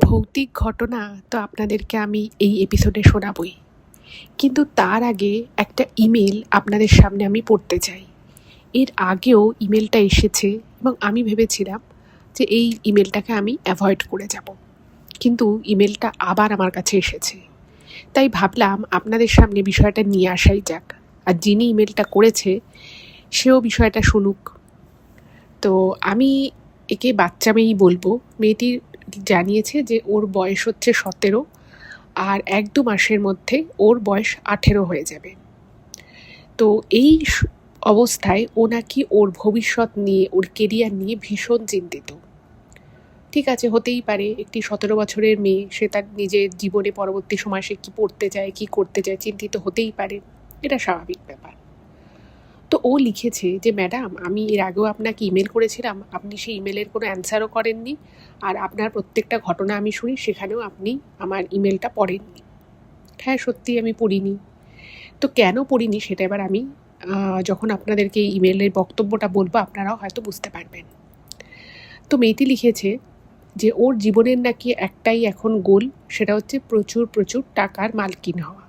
ভৌতিক ঘটনা তো আপনাদেরকে আমি এই এপিসোডে শোনাবই, কিন্তু তার আগে একটা ইমেল আপনাদের সামনে আমি পড়তে চাই। এর আগেও ইমেলটা এসেছে এবং আমি ভেবেছিলাম যে এই ইমেলটাকে আমি অ্যাভয়েড করে যাব, কিন্তু ইমেলটা আবার আমার কাছে এসেছে। তাই ভাবলাম আপনাদের সামনে বিষয়টা নিয়ে আসাই যাক, আর যিনি ইমেলটা করেছে সেও বিষয়টা শুনুক। তো আমি একে বাচ্চা মেয়েই বলবো। মেয়েটি জানিয়েছে যে ওর বয়স হচ্ছে 17, আর 1-2 মাসের মধ্যে ওর বয়স 18 হয়ে যাবে। তো এই অবস্থায় ও নাকি ওর ভবিষ্যৎ নিয়ে, ওর কেরিয়ার নিয়ে ভীষণ চিন্তিত। ঠিক আছে, হতেই পারে, একটি 17 বছরের মেয়ে, সে তার নিজের জীবনে পরবর্তী সময় সে কী পড়তে চায়, কী করতে চায়, চিন্তিত হতেই পারে, এটা স্বাভাবিক ব্যাপার। তো ও লিখেছে যে ম্যাডাম, আমি এর আগেও আপনাকে ইমেল করেছিলাম, আপনি সেই ইমেলের কোনো অ্যান্সারও করেননি, আর আপনার প্রত্যেকটা ঘটনা আমি শুনি, সেখানেও আপনি আমার ইমেলটা পড়েননি। হ্যাঁ, সত্যি আমি পড়িনি। তো কেন পড়িনি সেটা এবার আমি যখন আপনাদেরকে এই ইমেলের বক্তব্যটা বলবো আপনারাও হয়তো বুঝতে পারবেন। তো মেয়েটি লিখেছে যে ওর জীবনের নাকি একটাই এখন গোল, সেটা হচ্ছে প্রচুর প্রচুর টাকার মালকিন হওয়া।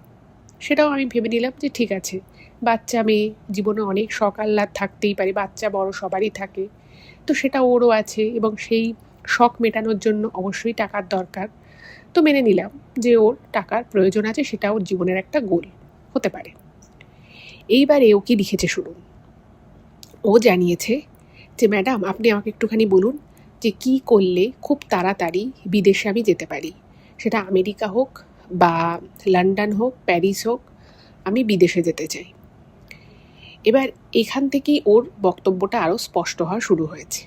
সেটাও আমি ভেবে নিলাম যে ঠিক আছে, বাচ্চা মেয়ে, জীবনে অনেক শখ আহ্লাদ থাকতেই পারে, বাচ্চা বড় সবারই থাকে, তো সেটা ওরও আছে এবং সেই শখ মেটানোর জন্য অবশ্যই টাকার দরকার। তো মেনে নিলাম যে ওর টাকার প্রয়োজন আছে, সেটা ওর জীবনের একটা গোল হতে পারে। এইবারে ও কি লিখেছে শুনুন। ও জানিয়েছে যে ম্যাডাম, আপনি আমাকে একটুখানি বলুন যে কী করলে খুব তাড়াতাড়ি বিদেশে আমি যেতে পারি, সেটা আমেরিকা হোক বা লন্ডন হোক, প্যারিস হোক, আমি বিদেশে যেতে চাই। এবার এখান থেকেই ওর বক্তব্যটা আরও স্পষ্ট হওয়া শুরু হয়েছে।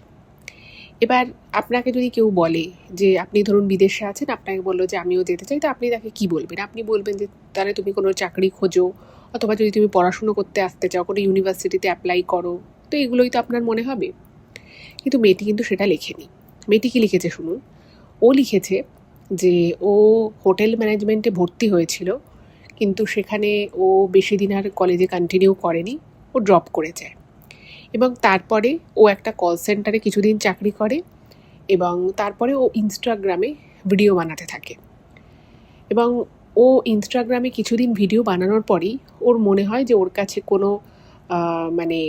এবার আপনাকে যদি কেউ বলে যে আপনি ধরুন বিদেশে আছেন, আপনাকে বললো যে আমিও যেতে চাই, তো আপনি তাকে কি বলবেন? আপনি বলবেন যে তাহলে তুমি কোনো চাকরি খোঁজো, অথবা যদি তুমি পড়াশুনো করতে আসতে চাও, কোনো ইউনিভার্সিটিতে অ্যাপ্লাই করো, তো এগুলোই তো আপনার মনে হবে। কিন্তু মেয়েটি কিন্তু সেটা লেখেনি। মেয়েটি কি লিখেছে শুনুন। ও লিখেছে যে ও হোটেল ম্যানেজমেন্টে ভর্তি হয়েছিল, কিন্তু সেখানে ও বেশি দিন আর কলেজে কন্টিনিউ করেনি, ও ড্রপ করে যায়। এবং তারপরে ও একটা কল সেন্টারে কিছুদিন চাকরি করে, এবং তারপরে ও ইনস্টাগ্রামে ভিডিও বানাতে থাকে। এবং ও ইনস্টাগ্রামে কিছুদিন ভিডিও বানানোর পরেই ওর মনে হয় যে ওর কাছে কোনো মানে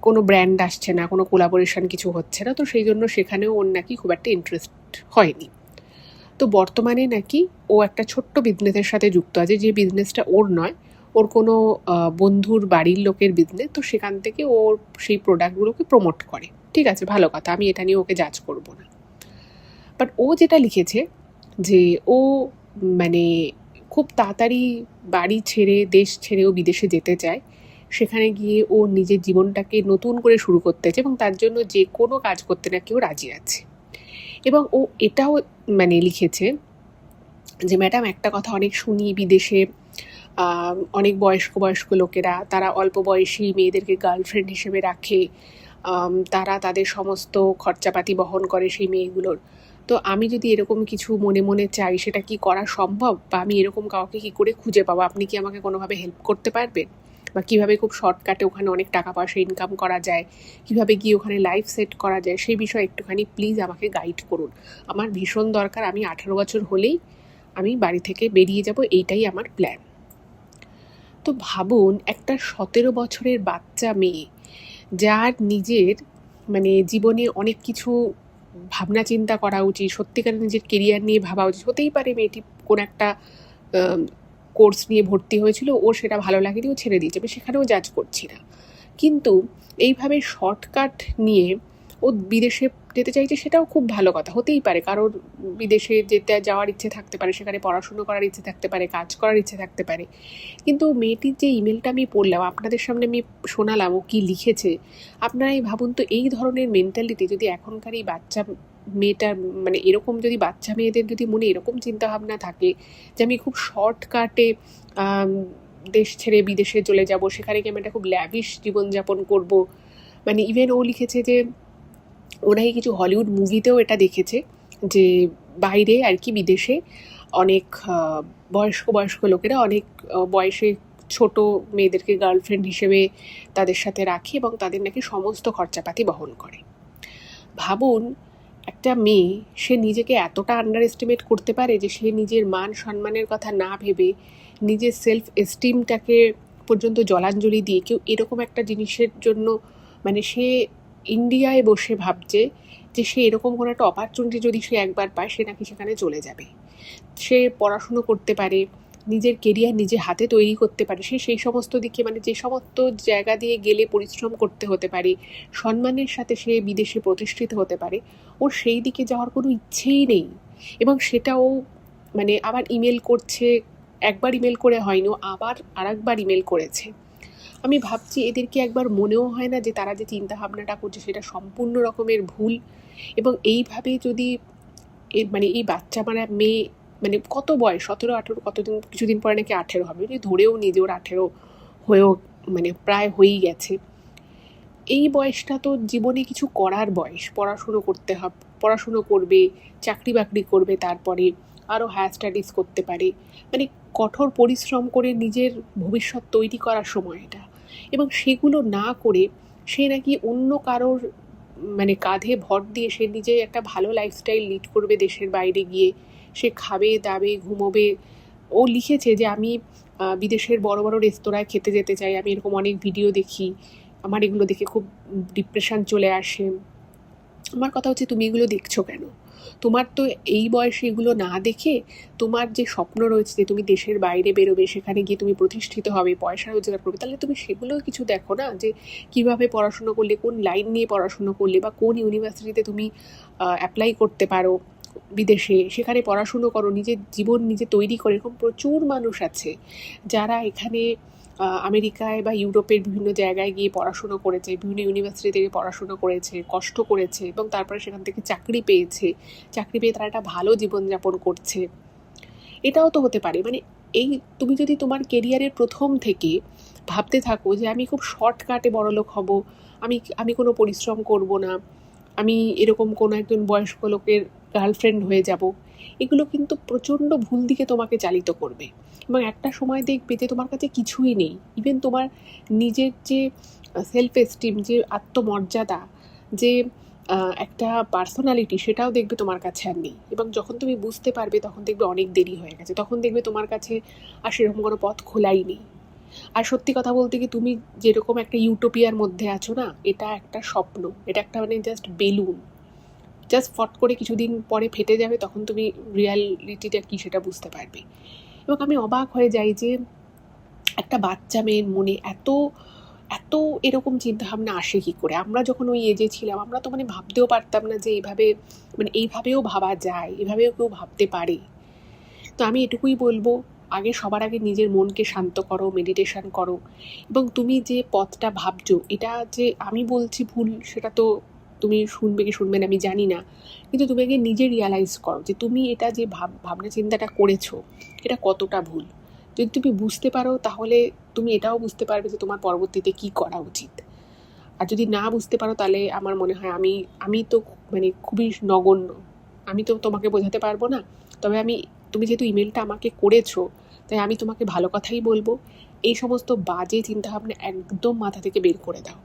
কোনো ব্র্যান্ড আসছে না, কোনো কোলাবোরেশন কিছু হচ্ছে না, তো সেই জন্য সেখানেও ওর নাকি খুব একটা ইন্টারেস্ট হয়নি। তো বর্তমানে নাকি ও একটা ছোট্ট বিজনেসের সাথে যুক্ত আছে, যে বিজনেসটা ওর নয়, ওর কোনো বন্ধুর বাড়ির লোকের বিজনেস, তো সেখান থেকে ওর সেই প্রোডাক্টগুলোকে প্রমোট করে। ঠিক আছে, ভালো কথা, আমি এটা নিয়ে ওকে জাজ করবো না। বাট ও যেটা লিখেছে যে ও মানে খুব তাড়াতাড়ি বাড়ি ছেড়ে, দেশ ছেড়ে ও বিদেশে যেতে চায়, সেখানে গিয়ে ও নিজের জীবনটাকে নতুন করে শুরু করতে চায়, এবং তার জন্য যে কোনো কাজ করতে নাকি ও রাজি আছে। এবং ও এটাও লিখেছে যে ম্যাডাম, একটা কথা অনেক শুনি বিদেশে, অনেক বয়স্ক লোকেরা, তারা অল্প বয়সী মেয়েদেরকে গার্লফ্রেন্ড হিসেবে রাখে, তারা তাদের সমস্ত খরচাপাতি বহন করে সেই মেয়েগুলোর। তো আমি যদি এরকম কিছু মনে মনে চাই, সেটা কি করা সম্ভব, বা আমি এরকম কাউকে কি করে খুঁজে পাবো? আপনি কি আমাকে কোনোভাবে হেল্প করতে পারবেন? বা কীভাবে খুব শর্টকাটে ওখানে অনেক টাকা পয়সা ইনকাম করা যায়, কীভাবে গিয়ে ওখানে লাইফ সেট করা যায়, সেই বিষয়ে একটুখানি প্লিজ আমাকে গাইড করুন। আমার ভীষণ দরকার, আমি 18 বছর হলেই আমি বাড়ি থেকে বেরিয়ে যাব, এইটাই আমার প্ল্যান। তো ভাবুন, একটা 17 বছরের বাচ্চা মেয়ে, যার নিজের জীবনে অনেক কিছু ভাবনা চিন্তা করা উচিত, সত্যিকারের নিজের কেরিয়ার নিয়ে ভাবা উচিত। হতেই পারে মেয়েটি কোন একটা কোর্স নিয়ে ভর্তি হয়েছিল, ওর সেটা ভালো লাগেনি, ও ছেড়ে দিয়েছে, আমি সেখানেও জাজ করছি না, কিন্তু এইভাবে শর্টকাট নিয়ে ও বিদেশে যেতে চাইছে, সেটাও খুব ভালো কথা। হতেই পারে কারোর বিদেশে যাওয়ার ইচ্ছে থাকতে পারে, সেখানে পড়াশুনো করার ইচ্ছে থাকতে পারে, কাজ করার ইচ্ছে থাকতে পারে। কিন্তু মেয়েটির যে ইমেলটা আমি পড়লাম, আপনাদের সামনে আমি শোনালাম ও কী লিখেছে, আপনারাই ভাবুন তো, এই ধরনের মেন্টালিটি যদি এখনকার এই বাচ্চা মেয়েটার, এরকম যদি বাচ্চা মেয়েদের যদি মনে এরকম চিন্তাভাবনা থাকে যে আমি খুব শর্টকাটে দেশ ছেড়ে বিদেশে চলে যাব, সেখানে গিয়ে আমি একটা খুব ল্যাভিশ জীবনযাপন করব। ইভেন ও লিখেছে যে ওনাকে কিছু হলিউড মুভিতেও এটা দেখেছে, যে বাইরে আর কি বিদেশে অনেক বয়স্ক লোকেরা অনেক বয়সে ছোট মেয়েদেরকে গার্লফ্রেন্ড হিসেবে তাদের সাথে রাখে, এবং তাদের নাকি সমস্ত খরচাপাতি বহন করে। ভাবুন, একটা মেয়ে সে নিজেকে এতটা আন্ডার এস্টিমেট করতে পারে যে সে নিজের মান সম্মানের কথা না ভেবে নিজের সেলফ এস্টিমটাকে পর্যন্ত জলাঞ্জলি দিয়ে কেউ এরকম একটা জিনিসের জন্য মানে সে ইন্ডিয়ায় বসে ভাবছে যে সে এরকম কোনো একটা অপরচুনিটি যদি সে একবার পায় সে নাকি সেখানে চলে যাবে, সে পড়াশুনো করতে পারে, নিজের কেরিয়ার নিজে হাতে তৈরি করতে পারে, সে সেই সমস্ত দিকে মানে যে সমস্ত জায়গা দিয়ে গেলে পরিশ্রম করতে হতে পারে, সম্মানের সাথে সে বিদেশে প্রতিষ্ঠিত হতে পারে, ওর সেই দিকে যাওয়ার কোনো ইচ্ছেই নেই। এবং সেটাও মানে আবার ইমেল করছে, একবার ইমেল করে হয়নি, আবার আরেকবার ইমেল করেছে। আমি ভাবছি এদেরকে একবার মনেও হয় না যে তারা যে চিন্তা ভাবনাটা করছে সেটা সম্পূর্ণ রকমের ভুল। এবং এইভাবে যদি মানে এই বাচ্চা মারা মেয়ে মানে কত বয়স 17-18, কতদিন কিছুদিন পরে নাকি 18 হবে, যদি ধরেও নিজে ওর 18 হয়েও মানে প্রায় হয়েই গেছে। এই বয়সটা তো জীবনে কিছু করার বয়স, পড়াশুনো করতে হবে, পড়াশুনো করবে, চাকরি বাকরি করবে, তারপরে আরও হায়ার স্টাডিজ করতে পারে, মানে কঠোর পরিশ্রম করে নিজের ভবিষ্যৎ তৈরি করার সময় এটা। এবং সেগুলো না করে সে নাকি অন্য কারোর মানে কাঁধে ভর দিয়ে সে নিজে একটা ভালো লাইফস্টাইল লিড করবে দেশের বাইরে গিয়ে, সে খাবে দাবে ঘুমোবে। ও লিখেছে যে আমি বিদেশের বড় বড় রেস্তোরাঁয় খেতে যেতে চাই, আমি এরকম অনেক ভিডিও দেখি, আমার এগুলো দেখে খুব ডিপ্রেশন চলে আসে। আমার কথা হচ্ছে তুমি এগুলো দেখছো কেন? তোমার তো এই বয়সে এগুলো না দেখে তোমার যে স্বপ্ন রয়েছে যে তুমি দেশের বাইরে বেরোবে, সেখানে গিয়ে তুমি প্রতিষ্ঠিত হবে, পয়সা রোজগার করবে, তাহলে তুমি সেগুলোও কিছু দেখো না, যে কিভাবে পড়াশুনো করলে, কোন লাইন নিয়ে পড়াশুনো করলে, বা কোন ইউনিভার্সিটিতে তুমি অ্যাপ্লাই করতে পারো বিদেশে, সেখানে পড়াশুনো করো, নিজের জীবন নিজে তৈরি করে। এরকম প্রচুর মানুষ আছে যারা এখানে আমেরিকায় বা ইউরোপের বিভিন্ন জায়গায় গিয়ে পড়াশুনো করেছে, বিভিন্ন ইউনিভার্সিটি থেকে পড়াশুনো করেছে, কষ্ট করেছে, এবং তারপরে সেখান থেকে চাকরি পেয়েছে, চাকরি পেয়ে তারা একটা ভালো জীবনযাপন করছে। এটাও তো হতে পারে। মানে এই তুমি যদি তোমার কেরিয়ারের প্রথম থেকে ভাবতে থাকো যে আমি খুব শর্টকাটে বড়লোক হব, আমি কোনো পরিশ্রম করব না, আমি এরকম কোনো একজন বয়স্ক লোকের গার্লফ্রেন্ড হয়ে যাব, এগুলো কিন্তু প্রচণ্ড ভুল দিকে তোমাকে চালিত করবে। এবং একটা সময় দেখবে যে তোমার কাছে কিছুই নেই, ইভেন তোমার নিজের যে সেলফ এস্টিম, যে আত্মমর্যাদা, যে একটা পার্সোনালিটি, সেটাও দেখবে তোমার কাছে আর নেই। এবং যখন তুমি বুঝতে পারবে তখন দেখবে অনেক দেরি হয়ে গেছে, তখন দেখবে তোমার কাছে আর সেরকম কোনো পথ খোলাই নেই। আর সত্যি কথা বলতে কি, তুমি যেরকম একটা ইউটোপিয়ার মধ্যে আছো না, এটা একটা স্বপ্ন, এটা একটা মানে জাস্ট বেলুন, জাস্ট ফট করে কিছুদিন পরে ফেটে যাবে, তখন তুমি রিয়ালিটিটা কী সেটা বুঝতে পারবে। এবং আমি অবাক হয়ে যাই যে একটা বাচ্চা মেয়ের মনে এত এত এরকম চিন্তাভাবনা আসে কী করে। আমরা যখন ওই এজে ছিলাম আমরা তো মানে ভাবতেও পারতাম না যে এইভাবে মানে এইভাবেও ভাবা যায়, এভাবেও কেউ ভাবতে পারে। তো আমি এটুকুই বলবো, সবার আগে নিজের মনকে শান্ত করো, মেডিটেশন করো। এবং তুমি যে পথটা ভাবছো এটা যে আমি বলছি ভুল, সেটা তো তুমি শুনবে কি শুনবে না আমি জানি না, কিন্তু তুমি আগে নিজে রিয়ালাইজ করো যে তুমি এটা যে ভাবনা চিন্তাটা করেছো এটা কতটা ভুল। যদি তুমি বুঝতে পারো তাহলে তুমি এটাও বুঝতে পারবে যে তোমার পরবর্তীতে কী করা উচিত। আর যদি না বুঝতে পারো তাহলে আমার মনে হয় আমি তো মানে খুবই নগণ্য, আমি তো তোমাকে বোঝাতে পারবো না। তবে তুমি যেহেতু ইমেলটা আমাকে করেছো, তাই আমি তোমাকে ভালো কথাই বলবো, এই সমস্ত বাজে চিন্তাভাবনা একদম মাথা থেকে বের করে দাও।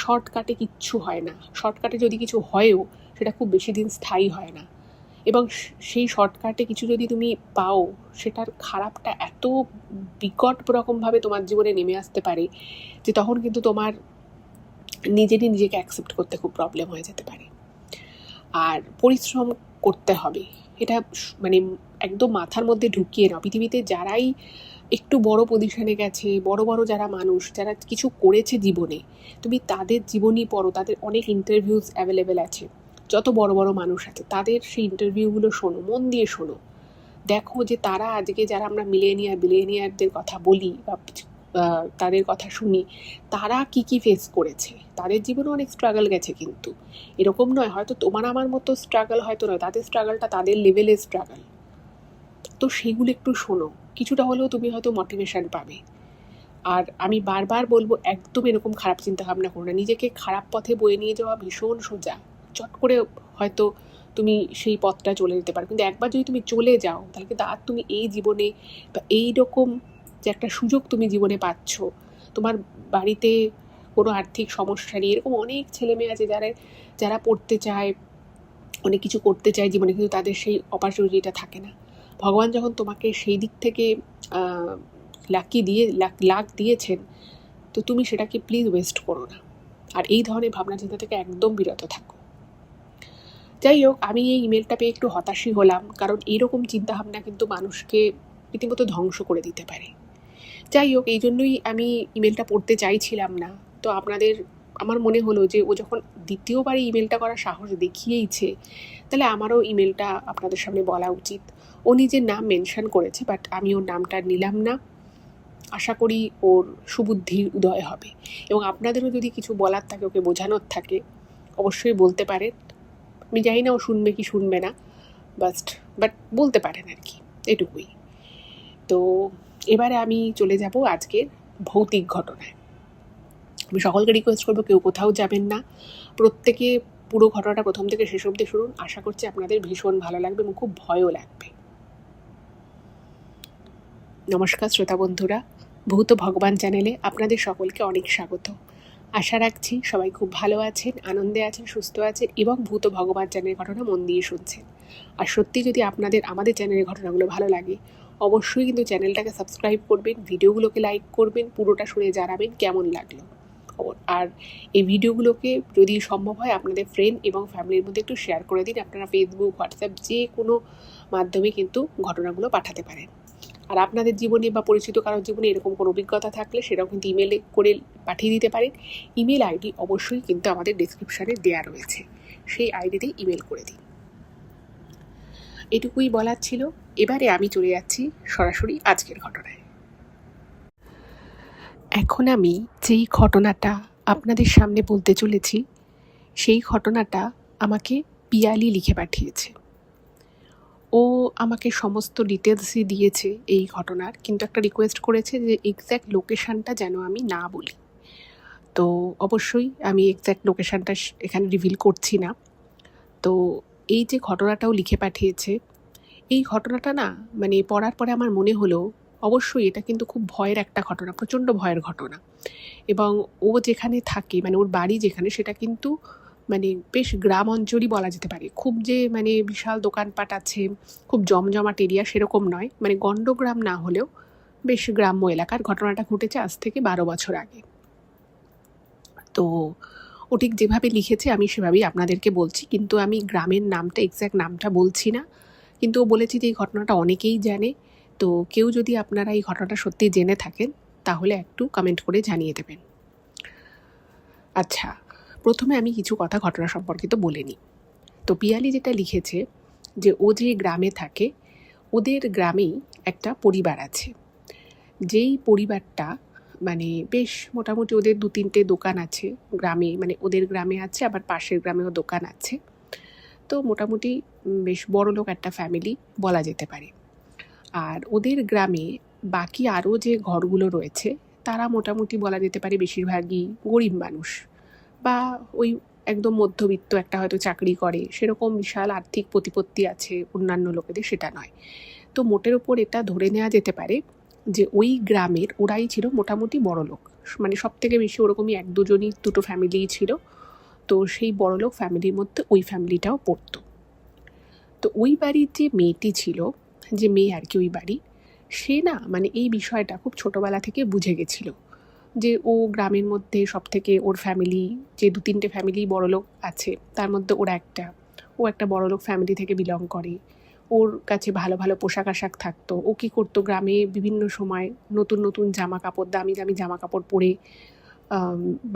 শর্টকাটে কিচ্ছু হয় না, শর্টকাটে যদি কিছু হয়ও সেটা খুব বেশি দিন স্থায়ী হয় না। এবং সেই শর্টকাটে কিছু যদি তুমি পাও, সেটার খারাপটা এত বিকট রকমভাবে তোমার জীবনে নেমে আসতে পারে যে তখন কিন্তু তোমার নিজেকে অ্যাকসেপ্ট করতে খুব প্রবলেম হয়ে যেতে পারে। আর পরিশ্রম করতে হবে, এটা মানে একদম মাথার মধ্যে ঢুকিয়ে নাও। পৃথিবীতে যারাই একটু বড় পজিশনে গেছে, বড় বড় যারা মানুষ, যারা কিছু করেছে জীবনে, তুমি তাদের জীবনী পড়ো, তাদের অনেক ইন্টারভিউজ অ্যাভেলেবেল আছে, যত বড় বড় মানুষ আছে তাদের সেই ইন্টারভিউগুলো শোনো, মন দিয়ে শোনো। দেখো যে তারা আজকে যারা আমরা বিলিয়নিয়ারদের কথা বলি বা তাদের কথা শুনি, তারা কি ফেস করেছে, তাদের জীবনে অনেক স্ট্রাগল গেছে। কিন্তু এরকম নয় হয়তো তোমার আমার মতো স্ট্রাগল হয়তো নয়, তাদের স্ট্রাগলটা তাদের লেভেলের স্ট্রাগল। তো সেগুলো একটু শোনো, কিছুটা হলেও তুমি হয়তো মোটিভেশন পাবে। আর আমি বারবার বলবো একদম এরকম খারাপ চিন্তা ভাবনা করো না। নিজেকে খারাপ পথে বয়ে নিয়ে যাওয়া ভীষণ সোজা, চট করে হয়তো তুমি সেই পথটা চলে যেতে পারো, কিন্তু একবার যদি তুমি চলে যাও তাহলে কিন্তু আর তুমি এই জীবনে বা এইরকম যে একটা সুযোগ তুমি জীবনে পাচ্ছ, তোমার বাড়িতে কোনো আর্থিক সমস্যা নেই, এরকম অনেক ছেলেমেয়ে আছে যারা পড়তে চায়, অনেক কিছু করতে চায় জীবনে, কিন্তু তাদের সেই অপরচুনিটিটা থাকে না। ভগবান যখন তোমাকে সেই দিক থেকে লাক দিয়েছেন, তো তুমি সেটাকে প্লিজ ওয়েস্ট করো না। আর এই ধরনের ভাবনা চিন্তা থেকে একদম বিরত থাকো। যাই হোক, আমি এই ইমেলটা পেয়ে একটু হতাশই হলাম, কারণ এইরকম চিন্তাভাবনা কিন্তু মানুষকে রীতিমতো ধ্বংস করে দিতে পারে। যাই হোক, এই জন্যই আমি ইমেলটা পড়তে চাইছিলাম না। তো আমার মনে হলো যে ও যখন দ্বিতীয়বার ইমেলটা করার সাহস দেখিয়েইছে, তাহলে আমারও ইমেলটা আপনাদের সামনে বলা উচিত। ও নিজের নাম মেনশন করেছে, বাট আমি ওর নামটা নিলাম না। আশা করি ওর সুবুদ্ধির উদয় হবে, এবং আপনাদেরও যদি কিছু বলার থাকে, ওকে বোঝানোর থাকে, অবশ্যই বলতে পারেন। আমি জানি না ও শুনবে কি শুনবে না, বাট বলতে পারেন আর কি, এটুকুই। তো এবারে আমি চলে যাব আজকের ভৌতিক ঘটনায়। আমি সকলকে রিকোয়েস্ট করবো, কেউ কোথাও যাবেন না, প্রত্যেকে পুরো ঘটনাটা প্রথম থেকে শেষ অবধি শুনুন। আশা করছি আপনাদের ভীষণ ভালো লাগবে এবং খুব ভয়ও লাগবে। নমস্কার শ্রোতা বন্ধুরা, ভূত ভগবান চ্যানেলে আপনাদের সকলকে অনেক স্বাগত। আশা রাখছি সবাই খুব ভালো আছেন, আনন্দে আছেন, সুস্থ আছেন এবং ভূত ভগবান চ্যানেলের ঘটনা মন দিয়ে শুনছেন। আর সত্যি যদি আপনাদের আমাদের চ্যানেলের ঘটনাগুলো ভালো লাগে, অবশ্যই কিন্তু চ্যানেলটাকে সাবস্ক্রাইব করবেন, ভিডিওগুলোকে লাইক করবেন, পুরোটা শুনে জানাবেন কেমন লাগলো। আর এই ভিডিওগুলোকে যদি সম্ভব হয় আপনাদের ফ্রেন্ড এবং ফ্যামিলির মধ্যে একটু শেয়ার করে দিন। আপনারা ফেসবুক, হোয়াটসঅ্যাপ যে কোনো মাধ্যমে কিন্তু ঘটনাগুলো পাঠাতে পারেন। আর আপনাদের জীবনে বা পরিচিত কারোর জীবনে এরকম কোনো অভিজ্ঞতা থাকলে সেটাও কিন্তু ইমেলে করে পাঠিয়ে দিতে পারেন। ইমেল আইডি অবশ্যই কিন্তু আমাদের ডেসক্রিপশানে দেওয়া রয়েছে, সেই আইডিতেই ইমেল করে দিন। এটুকুই বলার ছিল। এবারে আমি চলে যাচ্ছি সরাসরি আজকের ঘটনায়। এখন আমি যেই ঘটনাটা আপনাদের সামনে বলতে চলেছি, সেই ঘটনাটা আমাকে পিয়ালি লিখে পাঠিয়েছে। ও আমাকে সমস্ত ডিটেলসই দিয়েছে এই ঘটনার, কিন্তু একটা রিকোয়েস্ট করেছে যে এক্স্যাক্ট লোকেশানটা যেন আমি না বলি। তো অবশ্যই আমি এক্স্যাক্ট লোকেশানটা এখানে রিভিল করছি না। তো এই যে ঘটনাটাও লিখে পাঠিয়েছে, এই ঘটনাটা না মানে পড়ার পরে আমার মনে হলো অবশ্যই এটা কিন্তু খুব ভয়ের একটা ঘটনা, প্রচণ্ড ভয়ের ঘটনা। এবং ও যেখানে থাকে, মানে ওর বাড়ি যেখানে, সেটা কিন্তু মানে বেশ গ্রাম অঞ্চলই বলা যেতে পারে। খুব যে মানে বিশাল দোকানপাট আছে, খুব জমজমাট এরিয়া সেরকম নয়, মানে গণ্ডগ্রাম না হলেও বেশ গ্রাম্য এলাকার। ঘটনাটা ঘটেছে আজ থেকে 12 বছর আগে। তো ও ঠিক যেভাবে লিখেছে আমি সেভাবেই আপনাদেরকে বলছি, কিন্তু আমি গ্রামের নামটা, এক্স্যাক্ট নামটা বলছি না। কিন্তু ও বলেছে যে এই ঘটনাটা অনেকেই জানে। তো কেউ যদি আপনারা এই ঘটনাটা সত্যি জেনে থাকেন, তাহলে একটু কমেন্ট করে জানিয়ে দেবেন। আচ্ছা, প্রথমে আমি কিছু কথা ঘটনা সম্পর্কিত বলে নিই। তো পিয়ালি যেটা লিখেছে যে ও যে গ্রামে থাকে, ওদের গ্রামেই একটা পরিবার আছে, যেই পরিবারটা মানে বেশ মোটামুটি ওদের 2-3টে দোকান আছে গ্রামে, মানে ওদের গ্রামে আছে, আবার পাশের গ্রামেও দোকান আছে। তো মোটামুটি বেশ বড়লোক একটা ফ্যামিলি বলা যেতে পারে। আর ওদের গ্রামে বাকি আরও যে ঘরগুলো রয়েছে, তারা মোটামুটি বলা যেতে পারে বেশিরভাগই গরিব মানুষ, বা ওই একদম মধ্যবিত্ত একটা হয়তো চাকরি করে, সেরকম বিশাল আর্থিক প্রতিপত্তি আছে অন্যান্য লোকেদের, সেটা নয়। তো মোটের ওপর এটা ধরে নেওয়া যেতে পারে যে ওই গ্রামের ওরাই ছিল মোটামুটি বড়লোক, মানে সব থেকে বেশি ওরকমই 1-2জনই, 2টো ফ্যামিলিই ছিল। তো সেই বড়লোক ফ্যামিলির মধ্যে ওই ফ্যামিলিটাও পড়তো। তো ওই বাড়ির যে মেয়েটি ছিল, যে মেয়ে আর কি ওই বাড়ি, সে না মানে এই বিষয়টা খুব ছোটোবেলা থেকে বুঝে গেছিল যে ও গ্রামের মধ্যে সব থেকে, ওর ফ্যামিলি যে 2-3টে ফ্যামিলি বড়লোক আছে, তার মধ্যে ও একটা বড়লোক ফ্যামিলি থেকে বিলং করে। ওর কাছে ভালো ভালো পোশাক আশাক থাকতো। ও কী করতো, গ্রামে বিভিন্ন সময় নতুন নতুন জামা কাপড়, দামি দামি জামা কাপড় পরে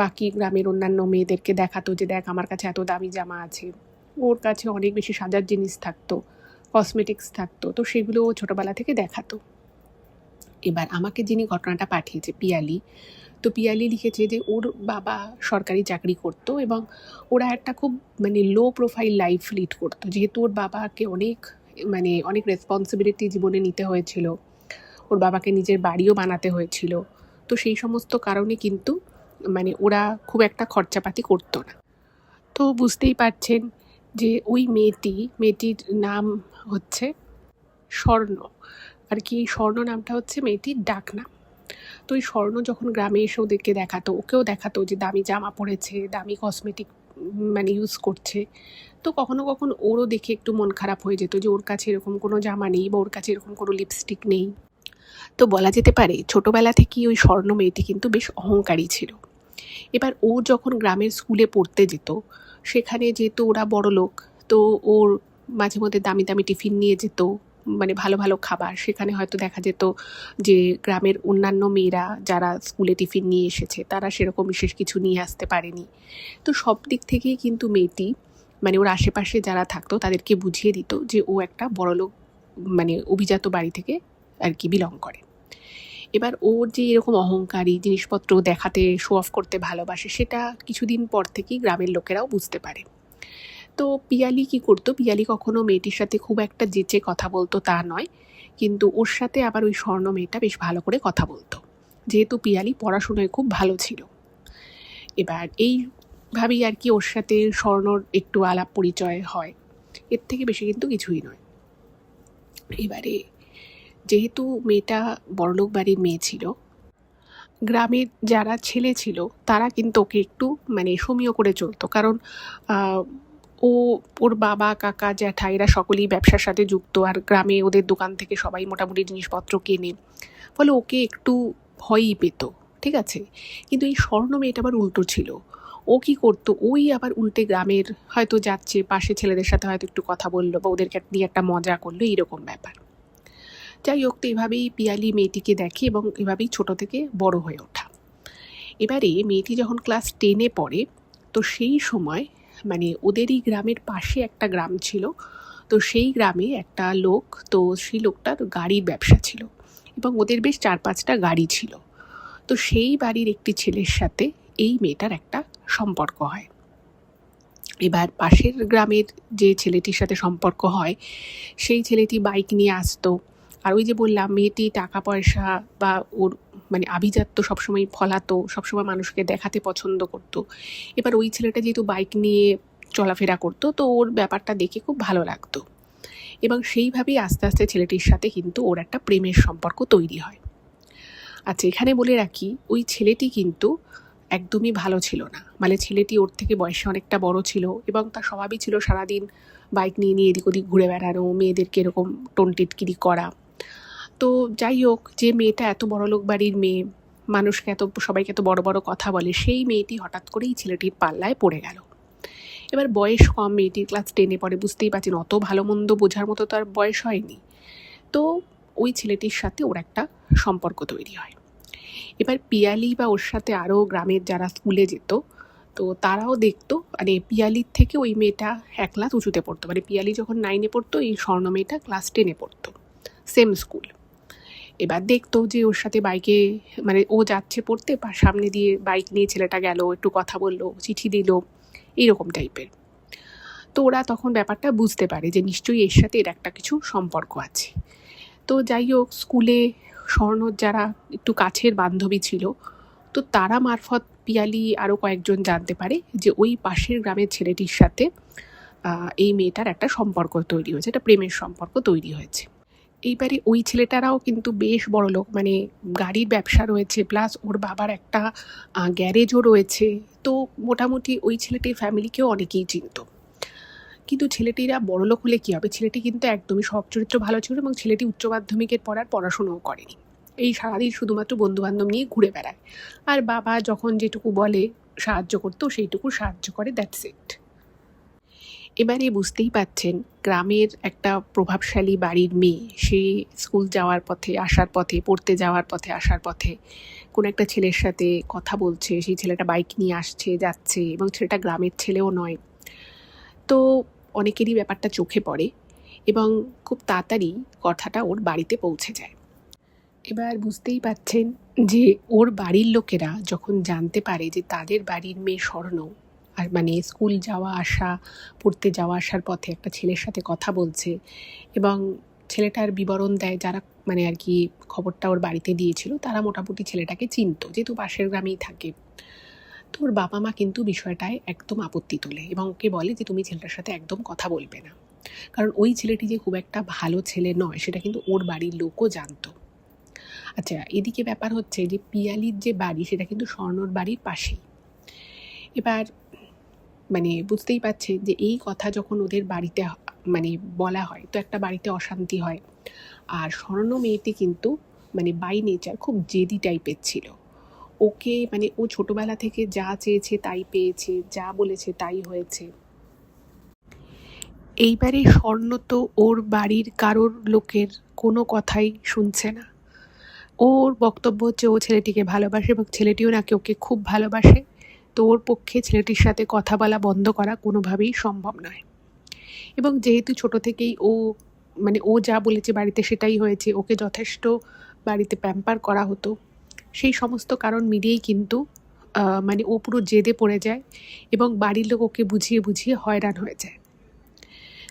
বাকি গ্রামের অন্যান্য মেয়েদেরকে দেখাতো যে দেখ আমার কাছে এত দামি জামা আছে। ওর কাছে অনেক বেশি সাজার জিনিস থাকতো, কসমেটিক্স থাকতো। তো সেগুলো ও ছোটোবেলা থেকে দেখাতো। এবার আমাকে যিনি ঘটনাটা পাঠিয়েছে, পিয়ালি, তো পিয়ালি লিখেছে যে ওর বাবা সরকারি চাকরি করতো এবং ওরা একটা খুব মানে লো প্রোফাইল লাইফ লিড করতো, যেহেতু ওর বাবাকে অনেক রেসপন্সিবিলিটি জীবনে নিতে হয়েছিল। ওর বাবাকে নিজের বাড়িও বানাতে হয়েছিল। তো সেই সমস্ত কারণে কিন্তু মানে ওরা খুব একটা খরচাপাতি করতো না। তো বুঝতেই পারছেন যে ওই মেয়েটির নাম হচ্ছে স্বর্ণ আর কি। স্বর্ণ নামটা হচ্ছে মেয়েটির ডাক নাম। তো ওই স্বর্ণ যখন গ্রামে এসে ওদেরকে দেখাতো, ওকেও দেখাতো যে দামি জামা পরেছে, দামি কসমেটিক মানে ইউজ করছে। তো কখনো কখনো ওরও দেখে একটু মন খারাপ হয়ে যেত যে ওর কাছে এরকম কোনো জামা নেই বা ওর কাছে এরকম কোনো লিপস্টিক নেই। তো বলা যেতে পারে ছোটোবেলা থেকেই ওই স্বর্ণ মেয়েটি কিন্তু বেশ অহংকারী ছিল। এবার ও যখন গ্রামের স্কুলে পড়তে যেত, সেখানে যেহেতু ওরা বড়লোক, তো ওর মাঝে মধ্যে দামি দামি টিফিন নিয়ে যেত, মানে ভালো ভালো খাবার। সেখানে হয়তো দেখা যেত যে গ্রামের অন্যান্য মেয়েরা যারা স্কুলে টিফিন নিয়ে এসেছে তারা সেরকম বিশেষ কিছু নিয়ে আসতে পারেনি। তো সব দিক থেকেই কিন্তু মেয়েটি মানে ওর আশেপাশে যারা থাকতো তাদেরকে বুঝিয়ে দিত যে ও একটা বড়লোক মানে অভিজাত বাড়ি থেকে আর কি বিলং করে। এবার ওর যে এরকম অহংকারী, জিনিসপত্র দেখাতে, শো অফ করতে ভালোবাসে, সেটা কিছুদিন পর থেকেই গ্রামের লোকেরাও বুঝতে পারে। তো পিয়ালি কি করতো, পিয়ালি কখনো মেয়েটির সাথে খুব একটা যেচে কথা বলতো তা নয়, কিন্তু ওর সাথে আবার ওই স্বর্ণ মেয়েটা বেশ ভালো করে কথা বলতো, যেহেতু পিয়ালি পড়াশোনায় খুব ভালো ছিল। এবার এইভাবেই আর কি ওর সাথে স্বর্ণর একটু আলাপ পরিচয় হয়, এর থেকে বেশি কিন্তু কিছুই নয়। এবারে যেহেতু মেয়েটা বড়লোক বাড়ির মেয়ে ছিল, গ্রামের যারা ছেলে ছিল তারা কিন্তু ওকে একটু মানে সমীহ করে চলতো, কারণ ও ওর বাবা, কাকা, জ্যাঠা এরা সকলেই ব্যবসার সাথে যুক্ত, আর গ্রামে ওদের দোকান থেকে সবাই মোটামুটি জিনিসপত্র কেনে, ফলে ওকে একটু ভয়ই পেত, ঠিক আছে। কিন্তু এই স্বর্ণ মেয়েটা আবার উল্টো ছিল। ও কী করতো, ওই আবার উল্টে গ্রামের হয়তো যাচ্ছে পাশে ছেলেদের সাথে হয়তো একটু কথা বললো বা ওদেরকে নিয়ে একটা মজা করলো, এইরকম ব্যাপার। যাই হোক, তো এভাবেই পিয়ালি মেয়েটিকে দেখে এবং এভাবেই ছোট থেকে বড় হয়ে ওঠা। এবারে মেয়েটি যখন ক্লাস 10-এ পড়ে, তো সেই সময় মানে ওদেরই গ্রামের পাশে একটা গ্রাম ছিল, তো সেই গ্রামে একটা লোক, তো সেই লোকটার গাড়ির ব্যবসা ছিল এবং ওদের বেশ 4-5টা গাড়ি ছিল। তো সেই বাড়ির একটি ছেলের সাথে এই মেয়েটার একটা সম্পর্ক হয়। এবার পাশের গ্রামের যে ছেলেটির সাথে সম্পর্ক হয়, সেই ছেলেটি বাইক নিয়ে আসতো, আর ওই যে বললাম মেয়েটি টাকা পয়সা বা ওর মানে আভিজাত্য সবসময় ফলাতো, সবসময় মানুষকে দেখাতে পছন্দ করতো। এবার ওই ছেলেটা যেহেতু বাইক নিয়ে চলাফেরা করতো, তো ওর ব্যাপারটা দেখে খুব ভালো লাগতো এবং সেইভাবেই আস্তে আস্তে ছেলেটির সাথে কিন্তু ওর একটা প্রেমের সম্পর্ক তৈরি হয়। আচ্ছা, এখানে বলে রাখি, ওই ছেলেটি কিন্তু একদমই ভালো ছিল না, মানে ছেলেটি ওর থেকে বয়সে অনেকটা বড় ছিল এবং তার স্বভাবই ছিল সারাদিন বাইক নিয়ে নিয়ে এদিক ওদিক ঘুরে বেড়ানো, মেয়েদেরকে এরকম টোনটিটকিরি করা। তো যাই হোক, যে মেয়েটা এত বড়লোক বাড়ির মেয়ে, মানুষকে এত সবাইকে এত বড় বড় কথা বলে, সেই মেয়েটি হঠাৎ করেই ছেলেটির পাল্লায় পড়ে গেল। এবার বয়স কম, মেয়েটির ক্লাস 10-এ পড়ে, বুঝতেই পারছেন অত ভালো মন্দ বোঝার মতো তার বয়স হয়নি। তো ওই ছেলেটির সাথে ওর একটা সম্পর্ক তৈরি হয়। এবার পিয়ালি বা ওর সাথে আরও গ্রামের যারা স্কুলে যেত, তো তারাও দেখতো মানে পিয়ালির থেকে ওই মেয়েটা এক ক্লাস উঁচুতে পড়তো, মানে পিয়ালি যখন 9-এ পড়তো, এই স্বর্ণ মেয়েটা ক্লাস 10-এ পড়তো, সেম স্কুল। এবার দেখতো যে ওর সাথে বাইকে মানে ও যাচ্ছে পড়তে, সামনে দিয়ে বাইক নিয়ে ছেলেটা গেল, একটু কথা বললো, চিঠি দিল, এইরকম টাইপের। তো ওরা তখন ব্যাপারটা বুঝতে পারে যে নিশ্চয়ই এর সাথে এর একটা কিছু সম্পর্ক আছে। তো যাই হোক, স্কুলে স্বর্ণর যারা একটু কাছের বান্ধবী ছিল, তো তারা মারফত পিয়ালি আরও কয়েকজন জানতে পারে যে ওই পাশের গ্রামের ছেলেটির সাথে এই মেয়েটার একটা সম্পর্ক তৈরি হয়েছে, একটা প্রেমের সম্পর্ক তৈরি হয়েছে। এইবারে ওই ছেলেটারাও কিন্তু বেশ বড়লোক, মানে গাড়ির ব্যবসা রয়েছে, প্লাস ওর বাবার একটা গ্যারেজও রয়েছে। তো মোটামুটি ওই ছেলেটির ফ্যামিলিকেও অনেকেই চিনত। কিন্তু ছেলেটিরা বড়লোক হলে কী হবে, ছেলেটি কিন্তু একদমই সৎ চরিত্র ভালো ছিল এবং ছেলেটি উচ্চ মাধ্যমিকের পর আর পড়াশুনোও করেনি, এই সারাদিন শুধুমাত্র বন্ধুবান্ধব নিয়ে ঘুরে বেড়ায়, আর বাবা যখন যেটুকু বলে সাহায্য করতো সেইটুকু সাহায্য করে, দ্যাটস ইট। এবারে বুঝতেই পারছেন, গ্রামের একটা প্রভাবশালী বাড়ির মেয়ে, সে স্কুল যাওয়ার পথে আসার পথে, পড়তে যাওয়ার পথে আসার পথে কোনো একটা ছেলের সাথে কথা বলছে, সেই ছেলেটা বাইক নিয়ে আসছে যাচ্ছে এবং ছেলেটা গ্রামের ছেলেও নয়। তো অনেকেরই ব্যাপারটা চোখে পড়ে এবং খুব তাড়াতাড়ি কথাটা ওর বাড়িতে পৌঁছে যায়। এবার বুঝতেই পারছেন যে ওর বাড়ির লোকেরা যখন জানতে পারে যে তাদের বাড়ির মেয়ে স্বর্ণ আর মানে স্কুল যাওয়া আসা, পড়তে যাওয়া আসার পথে একটা ছেলের সাথে কথা বলছে এবং ছেলেটার বিবরণ দেয়, যারা মানে আর কি খবরটা ওর বাড়িতে দিয়েছিল তারা মোটামুটি ছেলেটাকে চিনতো, যেহেতু পাশের গ্রামেই থাকে। তো ওর বাবা মা কিন্তু বিষয়টায় একদম আপত্তি তোলে এবং ওকে বলে যে তুমি ছেলেটার সাথে একদম কথা বলবে না, কারণ ওই ছেলেটি যে খুব একটা ভালো ছেলে নয় সেটা কিন্তু ওর বাড়ির লোকও জানতো। আচ্ছা, এদিকে ব্যাপার হচ্ছে যে পিয়ালির যে বাড়ি সেটা কিন্তু স্বর্ণর বাড়ির পাশেই। এবার মানে বুঝতেই পারছেন যে এই কথা যখন ওদের বাড়িতে মানে বলা হয় তো একটা বাড়িতে অশান্তি হয়। আর স্বর্ণ মেয়েটি কিন্তু মানে বাই নেচার খুব জেদি টাইপের ছিল। ওকে মানে ও ছোটবেলা থেকে যা চেয়েছে তাই পেয়েছে, যা বলেছে তাই হয়েছে। এইবারে স্বর্ণ তো ওর বাড়ির কারোর লোকের কোনো কথাই শুনছে না। ওর বক্তব্য হচ্ছে ও ছেলেটিকে ভালোবাসে এবং ছেলেটিও নাকি ওকে খুব ভালোবাসে। তো ওর পক্ষে ছেলেটির সাথে কথা বলা বন্ধ করা কোনোভাবেই সম্ভব নয়। এবং যেহেতু ছোট থেকেই ও মানে ও যা বলেছে বাড়িতে সেটাই হয়েছে, ওকে যথেষ্ট বাড়িতে প্যাম্পার করা হতো, সেই সমস্ত কারণ মিলিয়েই কিন্তু মানে ও পুরো জেদে পড়ে যায় এবং বাড়ির লোক ওকে বুঝিয়ে বুঝিয়ে হয়রান হয়ে যায়।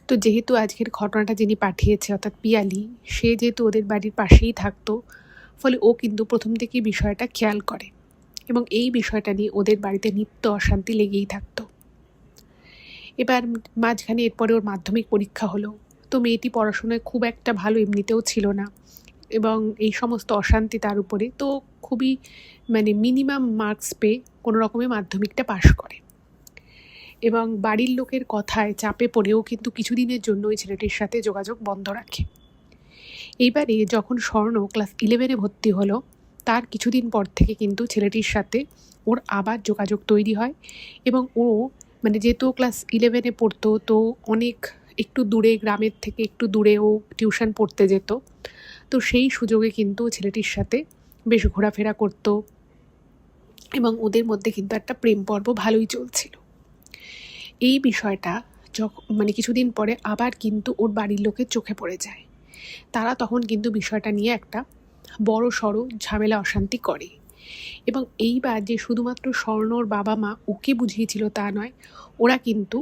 তো যেহেতু আজকের ঘটনাটা যিনি পাঠিয়েছে অর্থাৎ পিয়ালি, সে যেহেতু ওদের বাড়ির পাশেই থাকতো, ফলে ও কিন্তু প্রথম থেকেই বিষয়টা খেয়াল করে এবং এই বিষয়টা নিয়ে ওদের বাড়িতে নিত্য অশান্তি লেগেই থাকতো। এবার মাঝখানে এরপরে ওর মাধ্যমিক পরীক্ষা হলো। তো মেয়েটি পড়াশোনায় খুব একটা ভালো এমনিতেও ছিল না এবং এই সমস্ত অশান্তি তার উপরে, তো খুবই মানে মিনিমাম মার্কস পেয়ে কোনো রকমে মাধ্যমিকটা পাশ করে এবং বাড়ির লোকের কথায় চাপে পড়েও কিন্তু কিছুদিনের জন্য ওই ছেলেটির সাথে যোগাযোগ বন্ধ রাখে। এইবারে যখন স্বর্ণ ক্লাস 11-এ ভর্তি হলো, তার কিছুদিন পর থেকে কিন্তু ছেলেটির সাথে ওর আবার যোগাযোগ তৈরি হয় এবং ও মানে যেহেতু ক্লাস 11-এ পড়তো, তো অনেক একটু দূরে, গ্রামের থেকে একটু দূরে ও টিউশন পড়তে যেত। তো সেই সুযোগে কিন্তু ছেলেটির সাথে বেশ ঘোরাফেরা করতো এবং ওদের মধ্যে কিন্তু একটা প্রেম পর্ব ভালোই চলছিল। এই বিষয়টা যখন মানে কিছুদিন পরে আবার কিন্তু ওর বাড়ির লোকের চোখে পড়ে যায়। তারা তখন কিন্তু বিষয়টা নিয়ে একটা বড় সড়ো ঝামেলা অশান্তি করে এবং এইবার যে শুধুমাত্র স্বর্ণর বাবা মা ওকে বুঝিয়েছিল তা নয়, ওরা কিন্তু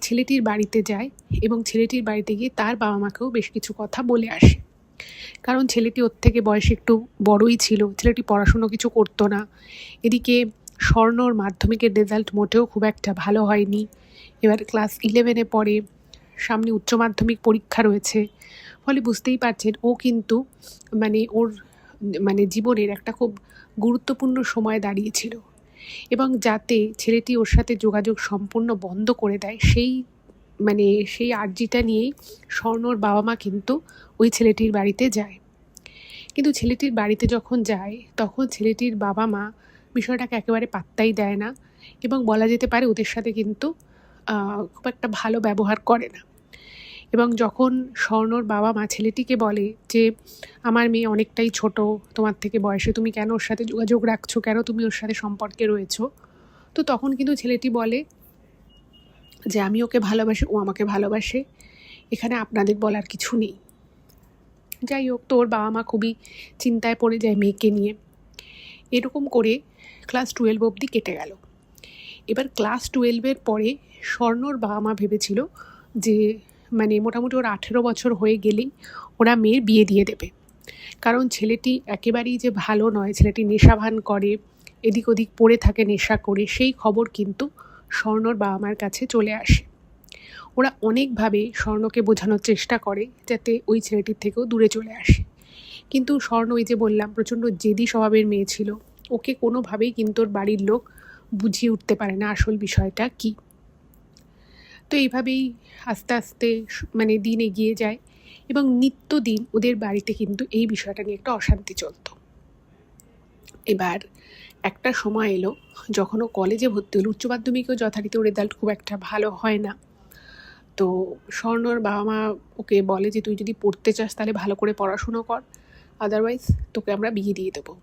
ছেলেটির বাড়িতে যায় এবং ছেলেটির বাড়িতে গিয়ে তার বাবা মাকেও বেশ কিছু কথা বলে আসে। কারণ ছেলেটি ওর থেকে বয়সে একটু বড়ই ছিল, ছেলেটি পড়াশুনো কিছু করতো না। এদিকে স্বর্ণর মাধ্যমিকের রেজাল্ট মোটেও খুব একটা ভালো হয়নি। এবার ক্লাস 11-এ পড়ে, সামনে উচ্চ মাধ্যমিক পরীক্ষা রয়েছে। ফলে বুঝতেই পারছেন ও কিন্তু মানে ওর মানে জীবনের একটা খুব গুরুত্বপূর্ণ সময় দাঁড়িয়েছিল এবং যাতে ছেলেটি ওর সাথে যোগাযোগ সম্পূর্ণ বন্ধ করে দেয় সেই আর্জিটা নিয়েই স্বর্ণর বাবা মা কিন্তু ওই ছেলেটির বাড়িতে যায়। কিন্তু ছেলেটির বাড়িতে যখন যায় তখন ছেলেটির বাবা মা বিষয়টাকে একেবারে পাত্তাই দেয় না এবং বলা যেতে পারে ওদের সাথে কিন্তু খুব একটা ভালো ব্যবহার করে না। এবং যখন স্বর্ণর বাবা মা ছেলেটিকে বলে যে আমার মেয়ে অনেকটাই ছোট তোমার থেকে বয়সে, তুমি কেন ওর সাথে যোগাযোগ রাখছো, কেন তুমি ওর সাথে সম্পর্কে রয়েছো, তো তখন কিন্তু ছেলেটি বলে যে আমি ওকে ভালোবাসি, ও আমাকে ভালোবাসে, এখানে আপনাদের বলার কিছু নেই। যাই হোক, তো ওর বাবা মা খুবই চিন্তায় পড়ে যায় মেয়েকে নিয়ে। এরকম করে ক্লাস 12 অবধি কেটে গেল। এবার ক্লাস 12-এর পরে স্বর্ণর বাবা মা ভেবেছিল যে মানে মোটামুটি ওর 18 বছর হয়ে গেলেই ওরা মেয়ের বিয়ে দিয়ে দেবে। কারণ ছেলেটি একেবারেই যে ভালো নয়, ছেলেটি নেশাভান করে, এদিক ওদিক পড়ে থাকে নেশা করে, সেই খবর কিন্তু স্বর্ণর বাবা মার কাছে চলে আসে। ওরা অনেকভাবে স্বর্ণকে বোঝানোর চেষ্টা করে যাতে ওই ছেলেটির থেকেও দূরে চলে আসে, কিন্তু স্বর্ণ ওই যে বললাম প্রচণ্ড জেদি স্বভাবের মেয়ে ছিল, ওকে কোনোভাবেই কিন্তু ওর বাড়ির লোক বুঝিয়ে উঠতে পারে না আসল বিষয়টা কী। তো এইভাবেই আস্তে আস্তে মানে দিন এগিয়ে যায় এবং নিত্যদিন ওদের বাড়িতে কিন্তু এই বিষয়টা নিয়ে একটা অশান্তি চলতো। এবার একটা সময় এলো যখন ও কলেজে ভর্তি হলো, উচ্চ মাধ্যমিকেও যথারীতি ওর রেজাল্ট খুব একটা ভালো হয় না। তো স্বর্ণর বাবা মা ওকে বলে যে তুই যদি পড়তে চাস তাহলে ভালো করে পড়াশুনো কর, আদারওয়াইজ তোকে আমরা বিয়ে দিয়ে দেবো।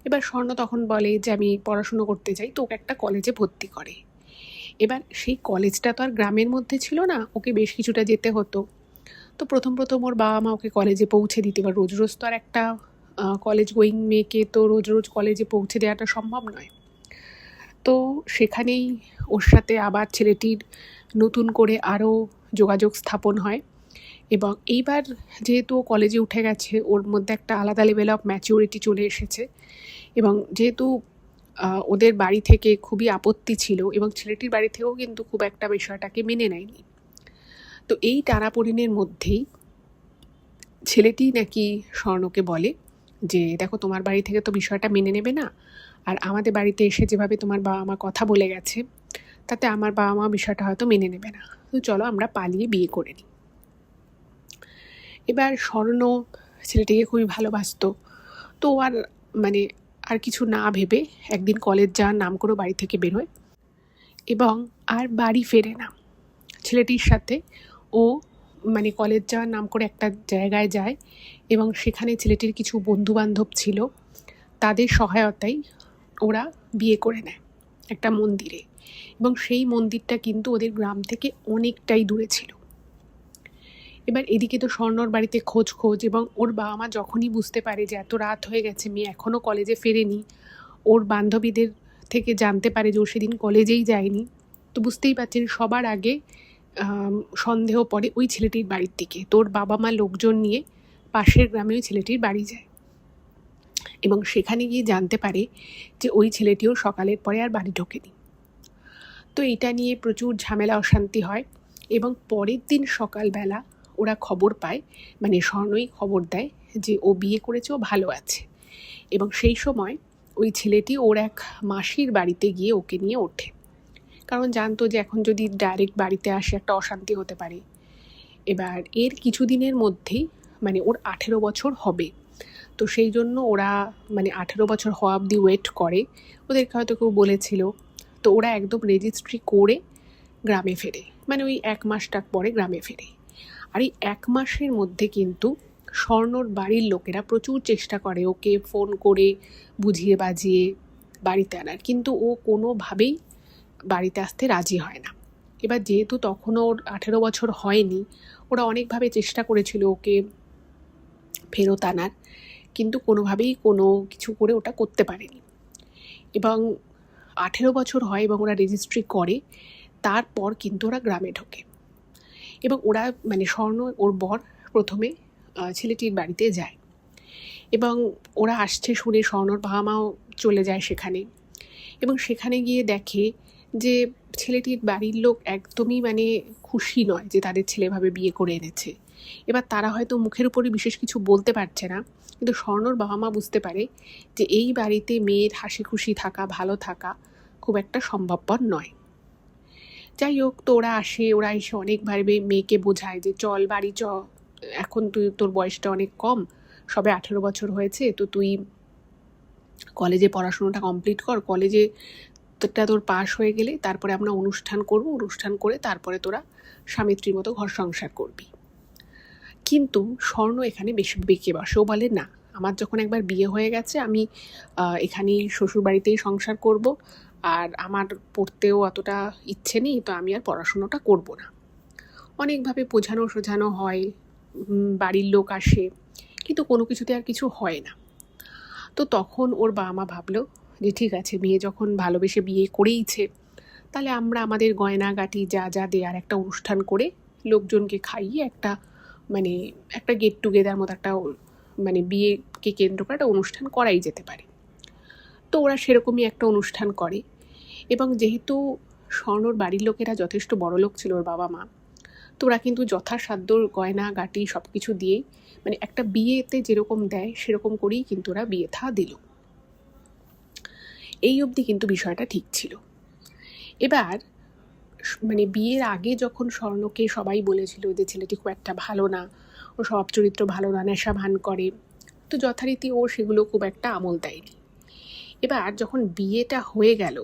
এবার স্বর্ণ তখন বলে যে আমি পড়াশুনো করতে চাই, তো ওকে একটা কলেজে ভর্তি করে। এবার সেই কলেজটা তো আর গ্রামের মধ্যে ছিল না, ওকে বেশ কিছুটা যেতে হতো। তো প্রথম ওর বাবা মা ওকে কলেজে পৌঁছে দিতে, এবার রোজ রোজ তো আর একটা কলেজ গোয়িং মেয়েকে তো রোজ রোজ কলেজে পৌঁছে দেওয়াটা সম্ভব নয়। তো সেখানেই ওর সাথে আবার ছেলেটির নতুন করে আরও যোগাযোগ স্থাপন হয় এবং এইবার যেহেতু ও কলেজে উঠে গেছে, ওর মধ্যে একটা আলাদা লেভেল অফ ম্যাচিউরিটি চলে এসেছে এবং যেহেতু ওদের বাড়ি থেকে খুবই আপত্তি ছিল এবং ছেলেটির বাড়ি থেকেও কিন্তু খুব একটা বিষয়টাকে মেনে নেয়নি। তো এই টানাপোড়েনের মধ্যেই ছেলেটি নাকি স্বর্ণকে বলে যে দেখো তোমার বাড়ি থেকে তো বিষয়টা মেনে নেবে না, আর আমাদের বাড়িতে এসে যেভাবে তোমার বাবা মা কথা বলে গেছে তাতে আমার বাবা মা বিষয়টা হয়তো মেনে নেবে না, তো চলো আমরা পালিয়ে বিয়ে করে নিই। এবার স্বর্ণ ছেলেটিকে খুবই ভালোবাসতো, তো আর মানে আর কিছু না ভেবে একদিন কলেজ যাওয়ার নাম করে বাড়ি থেকে বেরোয় এবং আর বাড়ি ফেরে না। ছেলেটির সাথে ও কলেজ যাওয়ার নাম করে একটা জায়গায় যায় এবং সেখানে ছেলেটির কিছু বন্ধুবান্ধব ছিল, তাদের সহায়তায় ওরা বিয়ে করে নেয় একটা মন্দিরে, এবং সেই মন্দিরটা কিন্তু ওদের গ্রাম থেকে অনেকটাই দূরে ছিল। এবার এদিকে তো স্বর্ণর বাড়িতে খোঁজ এবং ওর বাবা মা যখনই বুঝতে পারে যে এত রাত হয়ে গেছে, মেয়ে এখনও কলেজে ফেরেনি, ওর বান্ধবীদের থেকে জানতে পারে যে ও সেদিন কলেজেই যায়নি, তো বুঝতেই পারছেন সবার আগে সন্দেহ পড়ে ওই ছেলেটির বাড়ির দিকে। তোর বাবা মা লোকজন নিয়ে পাশের গ্রামে ওই ছেলেটির বাড়ি যায় এবং সেখানে গিয়ে জানতে পারে যে ওই ছেলেটিও সকালের পরে আর বাড়ি ঢোকেনি। তো এটা নিয়ে প্রচুর ঝামেলা অশান্তি হয় এবং পরের দিন সকালবেলা ওরা খবর পায়, স্বর্ণই খবর দেয় যে ও বিয়ে করেছে, ও ভালো আছে। এবং সেই সময় ওই ছেলেটি ওর এক মাসির বাড়িতে গিয়ে ওকে নিয়ে ওঠে, কারণ জানতো যে এখন যদি ডাইরেক্ট বাড়িতে আসে একটা অশান্তি হতে পারে। এবার এর কিছুদিনের মধ্যেই ওর 18 বছর হবে, তো সেই জন্য ওরা 18 বছর হওয়া অবধি ওয়েট করে, ওদেরকে হয়তো কেউ বলেছিল। তো ওরা একদম রেজিস্ট্রি করে গ্রামে ফেরে, ওই 1 মাসটাক পরে গ্রামে ফেরে। আর এই 1 মাসের মধ্যে কিন্তু স্বর্ণর বাড়ির লোকেরা প্রচুর চেষ্টা করে ওকে ফোন করে বুঝিয়ে বাজিয়ে বাড়িতে আনার, কিন্তু ও কোনোভাবেই বাড়িতে আসতে রাজি হয় না। এবার যেহেতু তখনও ওর 18 বছর হয়নি, ওরা অনেকভাবে চেষ্টা করেছিল ওকে ফেরত আনার, কিন্তু কোনোভাবেই কোনো কিছু করে ওটা করতে পারেনি। এবং 18 বছর হয় এবং ওরা রেজিস্ট্রি করে, তারপর কিন্তু ওরা গ্রামে ঢোকে এবং ওরা স্বর্ণ ওর বর প্রথমে ছেলেটির বাড়িতে যায় এবং ওরা আসছে শুনে স্বর্ণর বাবা মাও চলে যায় সেখানে, এবং সেখানে গিয়ে দেখে যে ছেলেটির বাড়ির লোক একদমই খুশি নয় যে তাদের ছেলেভাবে বিয়ে করে এনেছে। এবার তারা হয়তো মুখের উপরে বিশেষ কিছু বলতে পারছে না, কিন্তু স্বর্ণর বাবা মা বুঝতে পারে যে এই বাড়িতে মেয়ের হাসি খুশি থাকা, ভালো থাকা খুব একটা সম্ভবপর নয়। যাই হোক, তো ওরা এসে অনেকভাবে মেয়েকে বোঝায় যে চল বাড়ি চ, এখন তোর বয়সটা অনেক কম, সবে 18 বছর হয়েছে, তো তুই কলেজে পড়াশোনাটা কমপ্লিট কর, কলেজে তোর পাস হয়ে গেলে তারপরে আমরা অনুষ্ঠান করব, অনুষ্ঠান করে তারপরে তোরা স্বামী স্ত্রীর মতো ঘর সংসার করবি। কিন্তু স্বর্ণ এখানে বেশি বেঁকে বসে, ও বলে না, আমার যখন একবার বিয়ে হয়ে গেছে আমি এখানেই শ্বশুরবাড়িতেই সংসার করব, আর আমার পড়তেও অতটা ইচ্ছে নেই, তো আমি আর পড়াশুনোটা করব না। অনেকভাবে বোঝানো হয়, বাড়ির লোক আসে, কিন্তু কোনো কিছুতে আর কিছু হয় না। তো তখন ওর বাবা মা ভাবলো যে ঠিক আছে, মেয়ে যখন ভালোবেসে বিয়ে করেইছে, তাহলে আমরা আমাদের গয়নাগাটি যা যা দেয়ার একটা অনুষ্ঠান করে লোকজনকে খাইয়ে একটা একটা গেট টুগেদার মতো একটা বিয়েকে কেন্দ্র করে একটা অনুষ্ঠান করাই যেতে পারে। তো ওরা সেরকমই একটা অনুষ্ঠান করে, এবং যেহেতু স্বর্ণর বাড়ির লোকেরা যথেষ্ট বড় লোক ছিল, ওর বাবা মা, তো ওরা কিন্তু যথাসাধ্য গয়নাগাটি সব কিছু দিয়েই একটা বিয়েতে যেরকম দেয় সেরকম করেই কিন্তু ওরা বিয়ে থা দিল। এই অবধি কিন্তু বিষয়টা ঠিক ছিল। এবার বিয়ের আগে যখন স্বর্ণকে সবাই বলেছিল যে ছেলেটি খুব একটা ভালো না, ও স্বভাব চরিত্র ভালো না, নেশা ভান করে, তো যথারীতি ও সেগুলো খুব একটা আমল দেয়নি। এবার যখন বিয়েটা হয়ে গেল,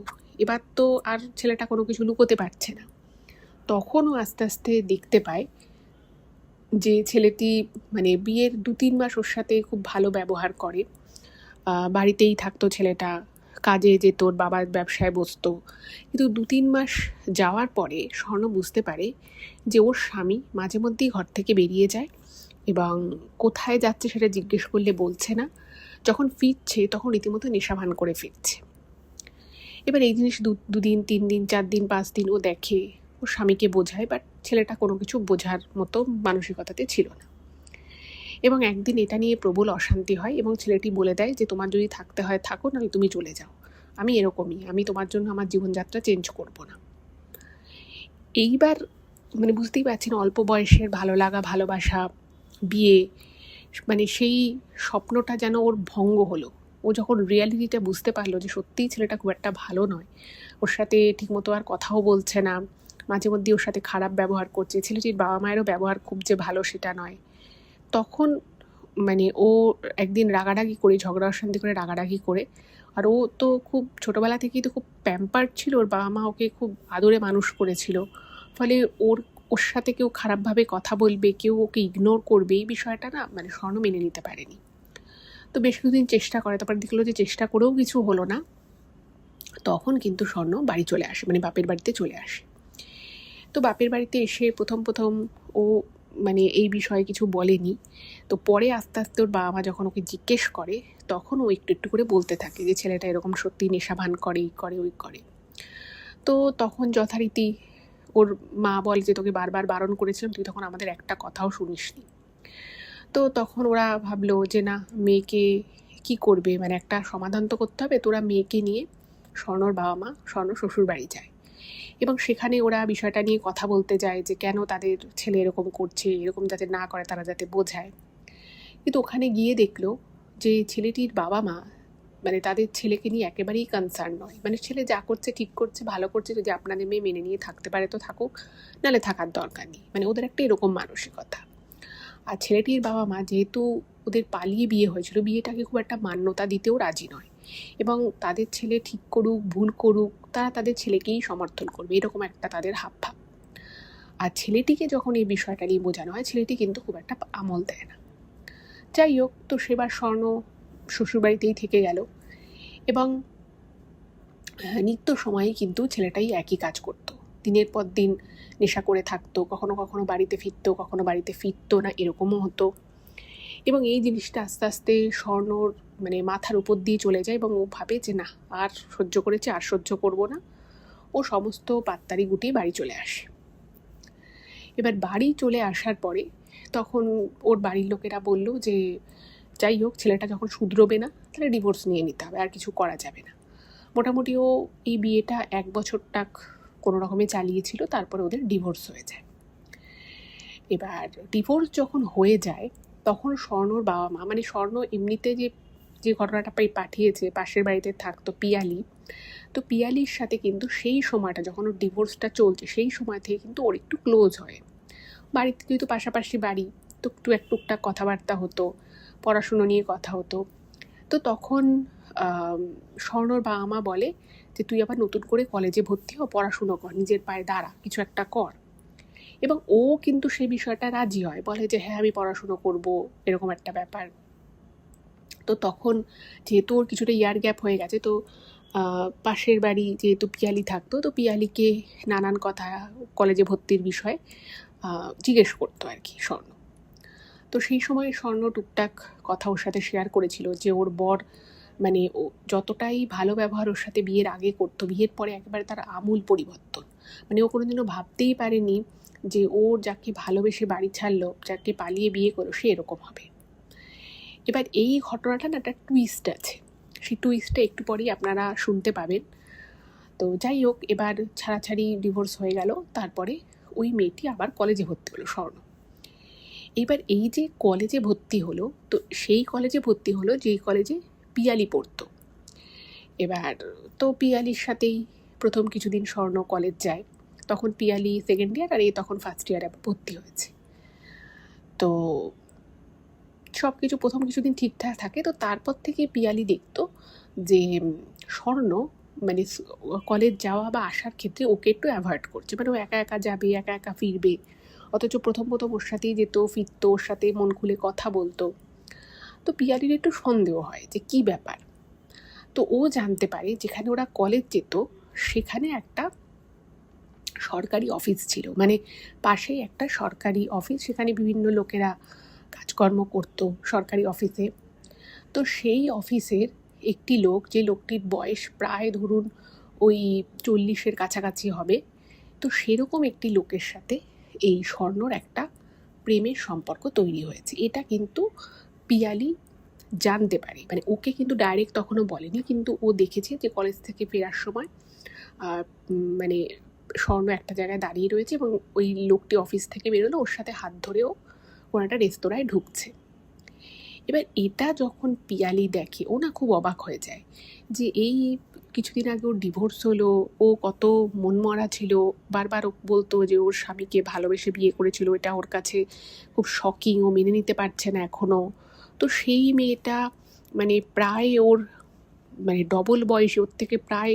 এবার তো আর ছেলেটা কোনো কিছু লুকোতে পারছে না, তখনও আস্তে আস্তে দেখতে পায় যে ছেলেটি বিয়ের 2-3 মাস ওর সাথে খুব ভালো ব্যবহার করে, বাড়িতেই থাকতো ছেলেটা, কাজে যেত, ওর বাবার ব্যবসায় বসতো। কিন্তু 2-3 মাস যাওয়ার পরে স্বর্ণ বুঝতে পারে যে ওর স্বামী মাঝে মধ্যেই ঘর থেকে বেরিয়ে যায় এবং কোথায় যাচ্ছে সেটা জিজ্ঞেস করলে বলছে না, যখন ফিরছে তখন রীতিমতো নেশাভান করে ফিরছে। এবার এই জিনিস 2 দিন 3 দিন 4 দিন 5 দিন ও দেখে, ওর স্বামীকে বোঝায়, বাট ছেলেটা কোনো কিছু বোঝার মতো মানসিকতাতে ছিল না। এবং একদিন এটা নিয়ে প্রবল অশান্তি হয় এবং ছেলেটি বলে দেয় যে তোমার যদি থাকতে হয় থাকো, নাহলে তুমি চলে যাও, আমি এরকমই, আমি তোমার জন্য আমার জীবনযাত্রা চেঞ্জ করব না। এইবার বুঝতেই পারছেন, অল্প বয়সের ভালো লাগা, ভালোবাসা, বিয়ে, সেই স্বপ্নটা যেন ওর ভঙ্গ হলো। ও যখন রিয়ালিটিটা বুঝতে পারলো যে সত্যিই ছেলেটা খুব একটা ভালো নয়, ওর সাথে ঠিকমতো আর কথাও বলছে না, মাঝে মধ্যে ওর সাথে খারাপ ব্যবহার করছে, ছেলেটির বাবা মায়েরও ব্যবহার খুব যে ভালো সেটা নয়, তখন মানে ও একদিন রাগারাগি করে, ঝগড়া অশান্তি করে রাগারাগি করে, আর ও তো খুব ছোটোবেলা থেকেই তো খুব প্যাম্পার্ড ছিল, ওর বাবা মা ওকে খুব আদরে মানুষ করেছিল, ফলে ওর সাথে কেউ খারাপভাবে কথা বলবে, কেউ ওকে ইগনোর করবে, এই বিষয়টা না মানে স্বর্ণ মেনে নিতে পারেনি। তো বেশ কিছুদিন চেষ্টা করে, তারপর দেখলো যে চেষ্টা করেও কিছু হলো না, তখন কিন্তু স্বর্ণ বাড়ি চলে আসে, মানে বাপের বাড়িতে চলে আসে। তো বাপের বাড়িতে এসে প্রথম ও মানে এই বিষয়ে কিছু বলেনি, তো পরে আস্তে আস্তে ওর বাবা মা যখন ওকে জিজ্ঞেস করে, তখন ও একটু একটু করে বলতে থাকে যে ছেলেটা এরকম সত্যি নেশাভান করে, এই করে ওই করে। তো তখন যথারীতি ওর মা বলে যে তোকে বারবার বারণ করেছিলাম, তুই তখন আমাদের একটা কথাও শুনিসনি। তো তখন ওরা ভাবলো যে না, মেয়েকে কি করবে, মানে একটা সমাধান তো করতে হবে, তোরা মেয়েকে নিয়ে স্বর্ণর বাবা মা স্বর্ণ শ্বশুর বাড়ি যায়, এবং সেখানে ওরা বিষয়টা নিয়ে কথা বলতে যায় যে কেন তাদের ছেলে এরকম করছে, এরকম যাতে না করে তারা যাতে বোঝায়। কিন্তু ওখানে গিয়ে দেখলো যে ছেলেটির বাবা মা মানে তাদের ছেলেকে নিয়ে একেবারেই কনসার্ন নয়, মানে ছেলে যা করছে ঠিক করছে, ভালো করছে, যদি আপনাদের মেয়ে মেনে নিয়ে থাকতে পারে তো থাকুক, নাহলে থাকার দরকার নেই, মানে ওদের একটা এরকম মানসিকতা। আর ছেলেটির বাবা মা যেহেতু ওদের পালিয়ে বিয়ে হয়েছিল, বিয়েটাকে খুব একটা মান্যতা দিতেও রাজি নয়, এবং তাদের ছেলে ঠিক করুক ভুল করুক তারা তাদের ছেলেকেই সমর্থন করবে, এরকম একটা তাদের হাবভাব। আর ছেলেটিকে যখন এই বিষয়টা নিয়ে বোঝানো হয়, ছেলেটি কিন্তু খুব একটা আমল দেয় না। যাই হোক, তো সেবার স্বর্ণ শ্বশুরবাড়িতেই থেকে গেল, এবং নিত্য সময়ে কিন্তু ছেলেটাই একই কাজ করতো, দিনের পর দিন নেশা করে থাকতো, কখনো কখনো বাড়িতে ফিরতো, কখনো বাড়িতে ফিরতো না, এরকমও হতো। এবং এই জিনিসটা আস্তে আস্তে স্বর্ণর মানে মাথার উপর দিয়ে চলে যায়, এবং ও ভাবে যে না, আর সহ্য করেছে, আর সহ্য করব না, ও সমস্ত পাত্তারি গুটিয়ে বাড়ি চলে আসে। এবার বাড়ি চলে আসার পরে তখন ওর বাড়ির লোকেরা বলল যে যাই হোক, ছেলেটা যখন শুধরোবে না তাহলে ডিভোর্স নিয়ে নিতে হবে, আর কিছু করা যাবে না। মোটামুটি ও এই বিয়েটা 1 বছর টাক কোনো রকমে চালিয়েছিল, তারপরে ওদের ডিভোর্স হয়ে যায়। এবার ডিভোর্স যখন হয়ে যায়, তখন স্বর্ণর বাবা মা মানে স্বর্ণ এমনিতে যে ঘটনাটা পাঠিয়েছে, পাশের বাড়িতে থাকতো পিয়ালি, তো পিয়ালির সাথে কিন্তু সেই সময়টা যখন ওর ডিভোর্সটা চলছে, সেই সময় থেকে কিন্তু ওর একটু ক্লোজ হয়, বাড়িতে যেহেতু পাশাপাশি বাড়ি, তো একটু টুকটাক কথাবার্তা হতো, পড়াশুনো নিয়ে কথা হতো। তো তখন স্বর্ণর বাবা মা বলে যে তুই আবার নতুন করে কলেজে ভর্তি হ, পড়াশুনো কর, নিজের পায়ে দাঁড়া, কিছু একটা কর। এবং ও কিন্তু সেই বিষয়টা রাজি হয়, বলে যে হ্যাঁ আমি পড়াশুনো করব, এরকম একটা ব্যাপার। তো তখন যেহেতু ওর কিছুটা ইয়ার গ্যাপ হয়ে গেছে, তো পাশের বাড়ি যেহেতু পিয়ালি থাকতো, তো পিয়ালিকে নানান কথা কলেজে ভর্তির বিষয়ে জিজ্ঞেস করতো আর কি স্বর্ণ। তো সেই সময় স্বর্ণ টুকটাক কথা ওর সাথে শেয়ার করেছিল যে ওর বর মানে ও যতটাই ভালো ব্যবহার ওর সাথে বিয়ের আগে করতো, বিয়ের পরে একেবারে তার আমূল পরিবর্তন, মানে ও কোনোদিনও ভাবতেই পারেনি যে ও যাকে ভালোবেসে বাড়ি ছাড়লো, যাকে পালিয়ে বিয়ে করলো, সে এরকম হবে। এবার এই ঘটনাটা না একটা টুইস্ট আছে, সেই টুইস্টটা একটু পরেই আপনারা শুনতে পাবেন। তো যাই হোক, এবার ছাড়াছাড়ি ডিভোর্স হয়ে গেল, তারপরে ওই মেয়েটি আবার কলেজে ভর্তি হলো স্বর্ণ। এবার এই যে কলেজে ভর্তি হলো, তো সেই কলেজে ভর্তি হলো যেই কলেজে পিয়ালি পড়তো। এবার তো পিয়ালির সাথেই প্রথম কিছুদিন স্বর্ণ কলেজ যায়, তখন পিয়ালি সেকেন্ড ইয়ার আর এই তখন ফার্স্ট ইয়ারে ভর্তি হয়েছে। তো সব কিছু প্রথম কিছুদিন ঠিকঠাক থাকে, তো তারপর থেকে পিয়ালি দেখতো যে স্বর্ণ মানে কলেজ যাওয়া বা আসার ক্ষেত্রে ওকে একটু অ্যাভয়েড করছে, মানে ও একা একা যাবে, একা একা ফিরবে, অথচ প্রথম ওর সাথেই যেত, ফিরতো, ওর সাথে মন খুলে কথা বলতো। তো পিয়ালির একটু সন্দেহ হয় যে কী ব্যাপার। তো ও জানতে পারে যেখানে ওরা কলেজ যেত সেখানে একটা সরকারি অফিস ছিল, মানে পাশেই একটা সরকারি অফিস, সেখানে বিভিন্ন লোকেরা কাজকর্ম করতো সরকারি অফিসে। তো সেই অফিসের একটি লোক, যে লোকটির বয়স প্রায় ধরুন ওই 40-এর কাছাকাছি হবে, তো সেরকম একটি লোকের সাথে এই স্বর্ণর একটা প্রেমের সম্পর্ক তৈরি হয়েছে। এটা কিন্তু পিয়ালি জানতে পারে, মানে ওকে কিন্তু ডাইরেক্ট তখনও বলেনি, কিন্তু ও দেখেছে যে কলেজ থেকে ফেরার সময় মানে স্বর্ণ একটা জায়গায় দাঁড়িয়ে রয়েছে, এবং ওই লোকটি অফিস থেকে বেরোলো, ওর সাথে হাত ধরেও কোনো একটা রেস্তোরাঁয় ঢুকছে। এবার এটা যখন পিয়ালি দেখে, ও না খুব অবাক হয়ে যায় যে এই কিছুদিন আগে ওর ডিভোর্স হলো, ও কত মনমরা ছিল, বারবার ও বলতো যে ওর স্বামীকে ভালোবেসে বিয়ে করেছিল, এটা ওর কাছে খুব শকিং, ও মেনে নিতে পারছে না এখনও। তো সেই মেয়েটা মানে প্রায় ওর মানে ডবল বয়সী, ওর থেকে প্রায়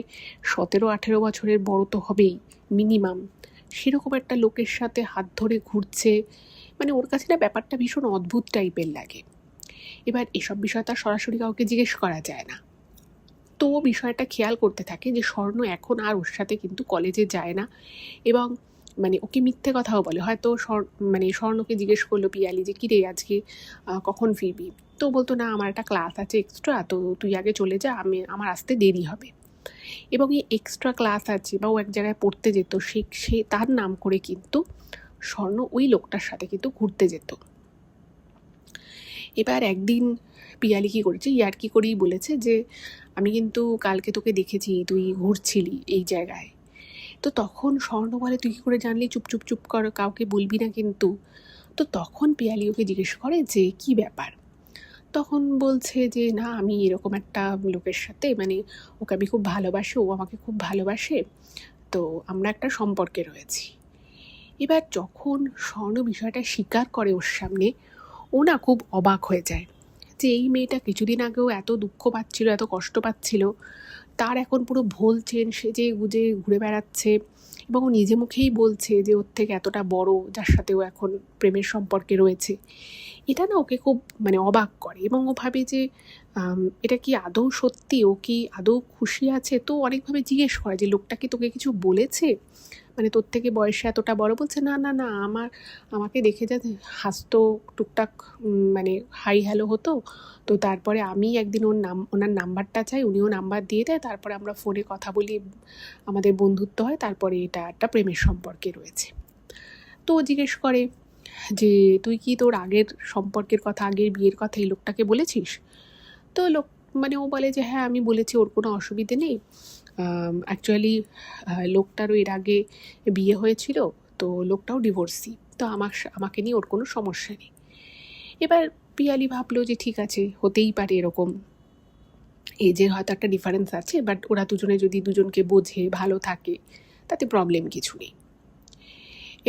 17-18 বছরের বড় তো হবেই মিনিমাম, সেরকম একটা লোকের সাথে হাত ধরে ঘুরছে। মানে ওর কাছে না ব্যাপারটা ভীষণ অদ্ভুত টাইপের লাগে। এবার এসব বিষয় তার সরাসরি কাউকে জিজ্ঞেস করা যায় না। তো ও বিষয়টা খেয়াল করতে থাকে যে স্বর্ণ এখন আর ওর সাথে কিন্তু কলেজে যায় না, এবং মানে ওকে মিথ্যে কথাও বলে। হয়তো মানে স্বর্ণকে জিজ্ঞেস করলো পিয়ালি যে কী রে আজকে কখন ফিরবি, তো বলতো না আমার একটা ক্লাস আছে এক্সট্রা, তো তুই আগে চলে যা, আমার আসতে দেরি হবে। এবং এই এক্সট্রা ক্লাস আছে বা ও এক জায়গায় পড়তে যেত, সে তার নাম করে কিন্তু স্বর্ণ ওই লোকটার সাথে কিন্তু ঘুরতে যেত। এবার একদিন পিয়ালি কী করেছে, ইয়ার্কি করেই বলেছে যে আমি কিন্তু কালকে তোকে দেখেছি তুই ঘুরছিলি এই জায়গায়। তো তখন স্বর্ণ বলে তুই কী করে জানলি, চুপ চুপ চুপ কর, কাউকে বলবি না কিন্তু। তো তখন পিয়ালি ওকে জিজ্ঞেস করে যে কী ব্যাপার। তখন বলছে যে না আমি এরকম একটা লোকের সাথে, মানে ওকে আমি খুব ভালোবাসি, ও আমাকে খুব ভালোবাসে, তো আমরা একটা সম্পর্কে রয়েছি। এবার যখন স্বর্ণ বিষয়টা স্বীকার করে ওর সামনে, ও না খুব অবাক হয়ে যায় যে এই মেয়েটা কিছুদিন আগেও এত দুঃখ পাচ্ছিল, এত কষ্ট পাচ্ছিল, তার এখন পুরো ভোল চেন সেজে গুজে ঘুরে বেড়াচ্ছে, এবং ও নিজে মুখেই বলছে যে ওর থেকে এতটা বড় যার সাথে ও এখন প্রেমের সম্পর্কে রয়েছে। এটা না ওকে খুব মানে অবাক করে, এবং ও ভাবে যে এটা কি আদৌ সত্যি, ও কি আদৌ খুশি আছে। তো অনেকভাবে জিজ্ঞেস করে যে লোকটা কি তোকে কিছু বলেছে, মানে তোর থেকে বয়সে এতটা বড়। বলছে না না না, আমাকে দেখে যা হাসতো টুকটাক, মানে হাই হ্যালো হতো, তো তারপরে আমি একদিন ওনার নাম্বারটা চাই, উনিও নাম্বার দিয়ে দেয়, তারপরে আমরা ফোনে কথা বলি, আমাদের বন্ধুত্ব হয়, তারপরে এটা একটা প্রেমের সম্পর্কে রয়েছে। তো ও জিজ্ঞেস করে যে তুই কি তোর আগের সম্পর্কের কথা, আগের বিয়ের কথা এই লোকটাকে বলেছিস। তো মানে ও বলে যে হ্যাঁ আমি বলেছি, ওর কোনো অসুবিধে নেই। অ্যাকচুয়ালি লোকটারও এর আগে বিয়ে হয়েছিল, তো লোকটাও ডিভোর্সি, তো আমাকে নিয়ে ওর কোনো সমস্যা নেই। এবার পিয়ালি ভাবলো যে ঠিক আছে, হতেই পারে এরকম, এজের হয়তো একটা ডিফারেন্স আছে, বাট ওরা দুজনে যদি দুজনকে বোঝে, ভালো থাকে, তাতে প্রবলেম কিছু নেই।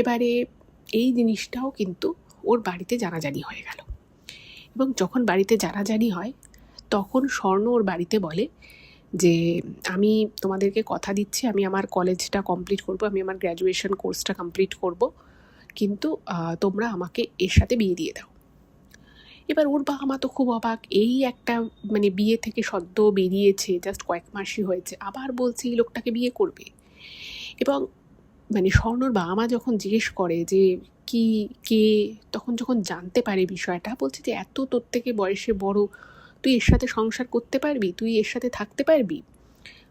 এবারে এই জিনিসটাও কিন্তু ওর বাড়িতে জানাজানি হয়ে গেল, এবং যখন বাড়িতে জানাজানি হয় তখন স্বর্ণ ওর বাড়িতে বলে যে আমি তোমাদেরকে কথা দিচ্ছি, আমি আমার কলেজটা কমপ্লিট করব, আমি আমার গ্র্যাজুয়েশন কোর্সটা কমপ্লিট করব, কিন্তু তোমরা আমাকে এর সাথে বিয়ে দিয়ে দাও। এবার ওর বাবা মা তো খুব অবাক, এই একটা মানে বিয়ে থেকে সদ্য বেরিয়েছে, জাস্ট কয়েক মাসই হয়েছে, আবার বলছে এই লোকটাকে বিয়ে করবে। এবং মানে স্বর্ণর বাবা মা যখন জিজ্ঞেস করে যে কি কে, তখন যখন জানতে পারে বিষয়টা, বলছে যে এত তোর থেকে বয়সে বড়, তুই এর সাথে সংসার করতে পারবি, তুই এর সাথে থাকতে পারবি।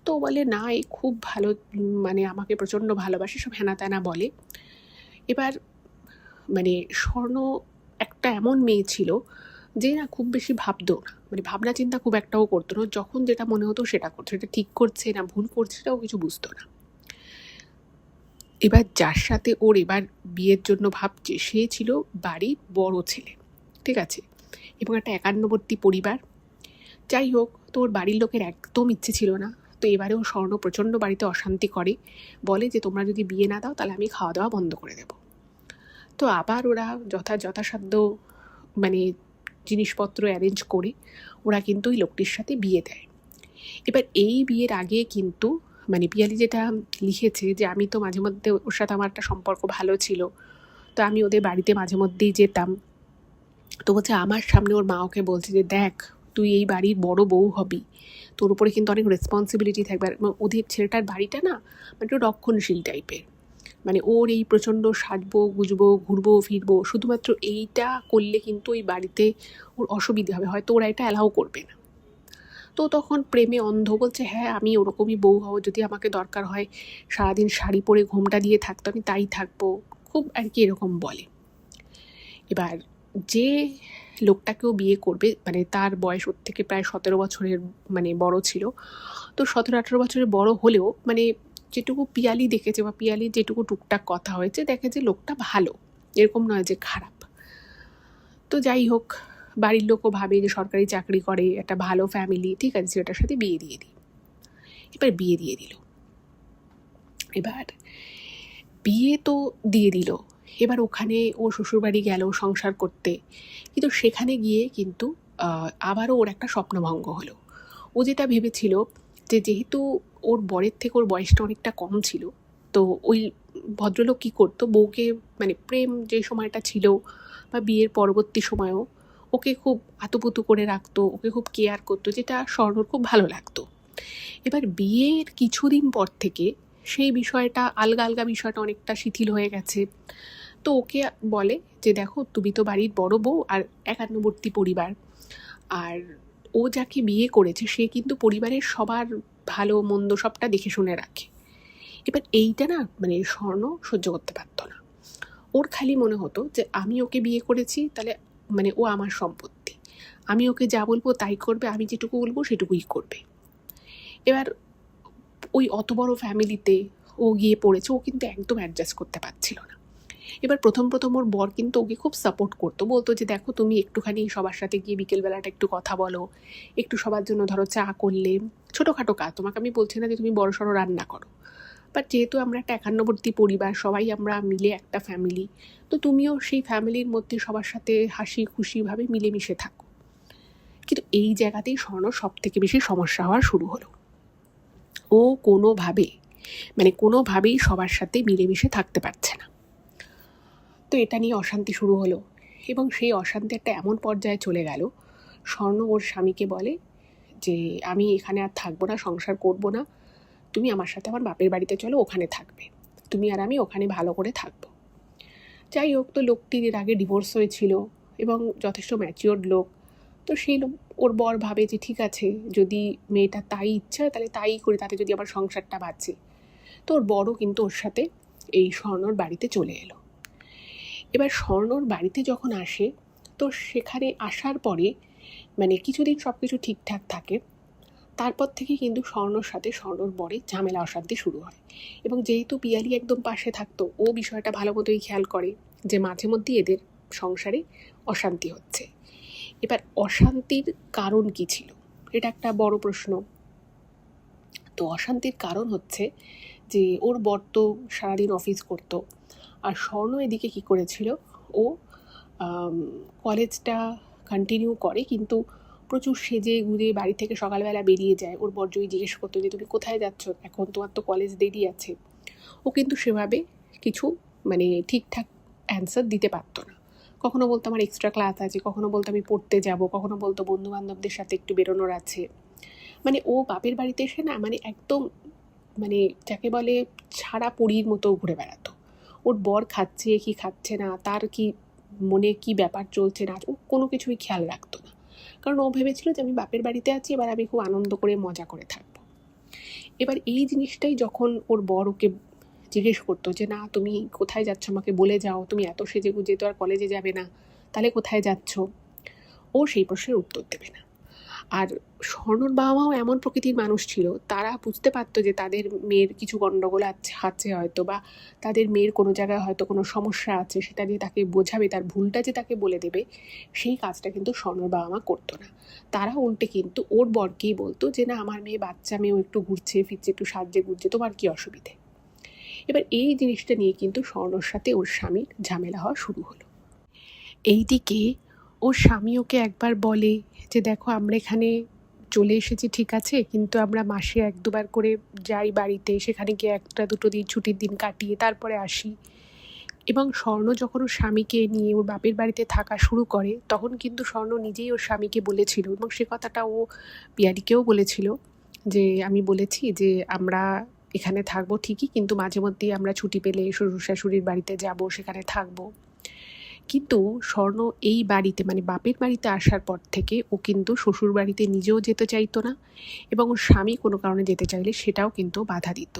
তো বলে না এ খুব ভালো, মানে আমাকে প্রচণ্ড ভালোবাসে, সব হ্যানা ত্যানা বলে। এবার মানে স্বর্ণ একটা এমন মেয়ে ছিল যে না খুব বেশি ভাবতো না, মানে ভাবনা চিন্তা খুব একটাও করতো না, যখন যেটা মনে হতো সেটা করতো, সেটা ঠিক করছে না ভুল করছে সেটাও কিছু বুঝতো না। এবার যার সাথে ওর এবার বিয়ের জন্য ভাবছে, সে ছিল বাড়ির বড় ছেলে, ঠিক আছে, এবং একটা একান্নবর্তী পরিবার। যাই হোক, তো ওর বাড়ির লোকের একদম ইচ্ছে ছিল না। তো এবারেও স্বর্ণ প্রচণ্ড বাড়িতে অশান্তি করে, বলে যে তোমরা যদি বিয়ে না দাও তাহলে আমি খাওয়া দাওয়া বন্ধ করে দেব। তো আবার ওরা যথাসাধ্য মানে জিনিসপত্র অ্যারেঞ্জ করে ওরা কিন্তু ওই লোকটির সাথে বিয়ে দেয়। এবার এই বিয়ের আগে কিন্তু মানে পিয়ালি যেটা লিখেছে যে আমি তো মাঝে মধ্যে ওর সাথে আমার একটা সম্পর্ক ভালো ছিল, তো আমি ওদের বাড়িতে মাঝে মধ্যেই যেতাম। তো বলছে আমার সামনে ওর মা ওকে বলছে যে দেখ তুই এই বাড়ির বড় বউ হবি, তোর উপরে কিন্তু অনেক রেসপন্সিবিলিটি থাকবে। আর ওদের ছেলেটার বাড়িটা না মানে একটু রক্ষণশীল টাইপের, মানে ওর এই প্রচণ্ড সাজবো গুজবো ঘুরবো ফিরবো, শুধুমাত্র এইটা করলে কিন্তু ওই বাড়িতে ওর অসুবিধে হবে, হয়তো ওরা এটা অ্যালাউ করবে না। তো তখন প্রেমে অন্ধ, বলছে হ্যাঁ আমি ওরকমই বউ হব, যদি আমাকে দরকার হয় সারাদিন শাড়ি পরে ঘোমটা দিয়ে থাকতো আমি তাই থাকবো, খুব আর কি এরকম বলে। এবার যে লোকটাকেও বিয়ে করবে, মানে তার বয়স ওর থেকে প্রায় 17 বছরের মানে বড় ছিল। তো 17-18 বছরের বড় হলেও মানে যেটুকু পিয়ালি দেখেছে বা পিয়ালির যেটুকু টুকটাক কথা হয়েছে, দেখে যে লোকটা ভালো, এরকম নয় যে খারাপ। তো যাই হোক, বাড়ির লোকও ভাবে যে সরকারি চাকরি করে, একটা ভালো ফ্যামিলি, ঠিক আছে ছেলেটার সাথে বিয়ে দিয়ে দিই। এবার বিয়ে দিয়ে দিল। এবার বিয়ে তো দিয়ে দিল, এবার ওখানে ও শ্বশুরবাড়ি গেল সংসার করতে, কিন্তু সেখানে গিয়ে কিন্তু আবারও ওর একটা স্বপ্নভঙ্গ হলো। ও যেটা ভেবেছিল যে যেহেতু ওর বরের থেকে ওর বয়সটা অনেকটা কম ছিল, তো ওই ভদ্রলোক কী করতো, বউকে মানে প্রেম যে সময়টা ছিল বা বিয়ের পরবর্তী সময়ও ওকে খুব আতুপুতু করে রাখতো, ওকে খুব কেয়ার করতো, যেটা স্বর্ণর খুব ভালো লাগতো। এবার বিয়ের কিছুদিন পর থেকে সেই বিষয়টা আলগা আলগা বিষয়টা অনেকটা শিথিল হয়ে গেছে। তো ওকে বলে যে দেখো তুমি তো বাড়ির বড় বউ আর একান্নবর্তী পরিবার, আর ও যাকে বিয়ে করেছে সে কিন্তু পরিবারের সবার ভালো মন্দ সবটা দেখে শুনে রাখে। এবার এইটা না মানে স্বর্ণ সহ্য করতে পারতো না। ওর খালি মনে হতো যে আমি ওকে বিয়ে করেছি, তাহলে মানে ও আমার সম্পত্তি, আমি ওকে যা বলবো তাই করবে, আমি যেটুকু বলবো সেটুকুই করবে। এবার ওই অত বড় ফ্যামিলিতে ও গিয়ে পড়েছে, ও কিন্তু একদম অ্যাডজাস্ট করতে পারছিল না। এবার প্রথম ওর বর কিন্তু ওকে খুব সাপোর্ট করতো, বলতো যে দেখো তুমি একটুখানি সবার সাথে গিয়ে বিকেলবেলাটা একটু কথা বলো, একটু সবার জন্য ধরো চা করলে, ছোটোখাটো কাজ, তোমাকে আমি বলছি না যে তুমি বড়সড় রান্না করো, বাট যেহেতু আমরা একটা একান্নবর্তী পরিবার, সবাই আমরা মিলে একটা ফ্যামিলি, তো তুমিও সেই ফ্যামিলির মধ্যে সবার সাথে হাসি খুশিভাবে মিলেমিশে থাকো। কিন্তু এই জায়গাতেই স্বর্ণ সব থেকে বেশি সমস্যা হওয়া শুরু হলো। ও কোনোভাবেই সবার সাথে মিলেমিশে থাকতে পারছে না। তো এটা নিয়ে অশান্তি শুরু হলো, এবং সেই অশান্তি একটা এমন পর্যায়ে চলে গেল, স্বর্ণ ওর স্বামীকে বলে যে আমি এখানে আর থাকবো না, সংসার করবো না, তুমি আমার সাথে আমার বাপের বাড়িতে চলো, ওখানে থাকবে, তুমি আর আমি ওখানে ভালো করে থাকবো। যাই হোক, তো লোকটির এর আগে ডিভোর্স হয়েছিল এবং যথেষ্ট ম্যাচিওর্ড লোক, তো সেই লোক ওর বর ভাবে যে ঠিক আছে, যদি মেয়েটা তাই ইচ্ছা তাহলে তাই করে, তাতে যদি আমার সংসারটা বাঁচে। তো ওর বড়ও কিন্তু ওর সাথে এই স্বর্ণর বাড়িতে চলে এলো। এবার স্বর্ণর বাড়িতে যখন আসে, তো সেখানে আসার পরে মানে কিছুদিন সব কিছু ঠিকঠাক থাকে, তারপর থেকে কিন্তু স্বর্ণর সাথে স্বর্ণর বরের ঝামেলা অশান্তি শুরু হয়। এবং যেহেতু পিয়ালি একদম পাশে থাকতো, ও বিষয়টা ভালো মতোই খেয়াল করে যে মাঝে মধ্যেই এদের সংসারে অশান্তি হচ্ছে। এবার অশান্তির কারণ কী ছিল, এটা একটা বড় প্রশ্ন। তো অশান্তির কারণ হচ্ছে যে ওর বর তো সারাদিন অফিস করতো, আর স্বর্ণ এদিকে কী করেছিল, ও কলেজটা কন্টিনিউ করে, কিন্তু প্রচুর সেজে গুজে বাড়ি থেকে সকালবেলা বেরিয়ে যায়। ওর বর যদি জিজ্ঞেস করতো যে তুমি কোথায় যাচ্ছ, এখন তোমার তো কলেজ দেরি আছে, ও কিন্তু সেভাবে কিছু মানে ঠিকঠাক অ্যান্সার দিতে পারতো না। কখনো বলতো আমার এক্সট্রা ক্লাস আছে, কখনো বলতো আমি পড়তে যাব, কখনো বলতো বন্ধুবান্ধবদের সাথে একটু বেরোনোর আছে। মানে ও বাপের বাড়িতে এসে না মানে একদম মানে যাকে বলে ছাড়া পরীর মতো ঘুরে বেড়াতো। ওর বর খাচ্ছে কি খাচ্ছে না, তার কি মনে কি ব্যাপার চলছে না, ও কোনো কিছুই খেয়াল রাখতো না, কারণ ও ভেবেছিল যে আমি বাপের বাড়িতে আছি, এবার আমি খুব আনন্দ করে মজা করে থাকবো। এবার এই জিনিসটাই যখন ওর বর ওকে জিজ্ঞেস করতো যে না তুমি কোথায় যাচ্ছ, আমাকে বলে যাও, তুমি এত সেজে গুজে তো আর কলেজে যাবে না, তাহলে কোথায় যাচ্ছ, ও সেই প্রশ্নের উত্তর দেবে না। আর স্বর্ণর বাবা মাও এমন প্রকৃতির মানুষ ছিল, তারা বুঝতে পারতো যে তাদের মেয়ের কিছু গণ্ডগোল আছে হয়তো, বা তাদের মেয়ের কোনো জায়গায় হয়তো কোনো সমস্যা আছে, সেটা দিয়ে তাকে বোঝাবে, তার ভুলটা যে তাকে বলে দেবে, সেই কাজটা কিন্তু স্বর্ণর বাবা মা করতো না। তারা উল্টে কিন্তু ওর বরকেই বলতো যে না আমার মেয়ে বাচ্চা, মেয়েও একটু ঘুরছে ফিরছে, একটু সাজছে গুজছে, তোমার কী অসুবিধে। এবার এই জিনিসটা নিয়ে কিন্তু স্বর্ণর সাথে ওর স্বামীর ঝামেলা হওয়া শুরু হলো। এইদিকে ওর স্বামী ওকে একবার বলে যে দেখো আমরা এখানে চলে এসেছি ঠিক আছে, কিন্তু আমরা মাসে 1-2বার করে যাই বাড়িতে, সেখানে গিয়ে 1-2 দিন ছুটির দিন কাটিয়ে তারপরে আসি। এবং স্বর্ণ যখন ওর স্বামীকে নিয়ে ওর বাপের বাড়িতে থাকা শুরু করে, তখন কিন্তু স্বর্ণ নিজেই ওর স্বামীকে বলেছিল, এবং সে কথাটা ও পিয়ালিকেও বলেছিল, যে আমি বলেছি যে আমরা এখানে থাকবো ঠিকই, কিন্তু মাঝে মধ্যেই আমরা ছুটি পেলে শ্বশুর শাশুড়ির বাড়িতে যাব, সেখানে থাকবো। কিন্তু স্বর্ণ এই বাড়িতে মানে বাপের বাড়িতে আসার পর থেকে ও কিন্তু শ্বশুর বাড়িতে নিজেও যেতে চাইতো না, এবং ওর স্বামী কোনো কারণে যেতে চাইলে সেটাও কিন্তু বাধা দিত।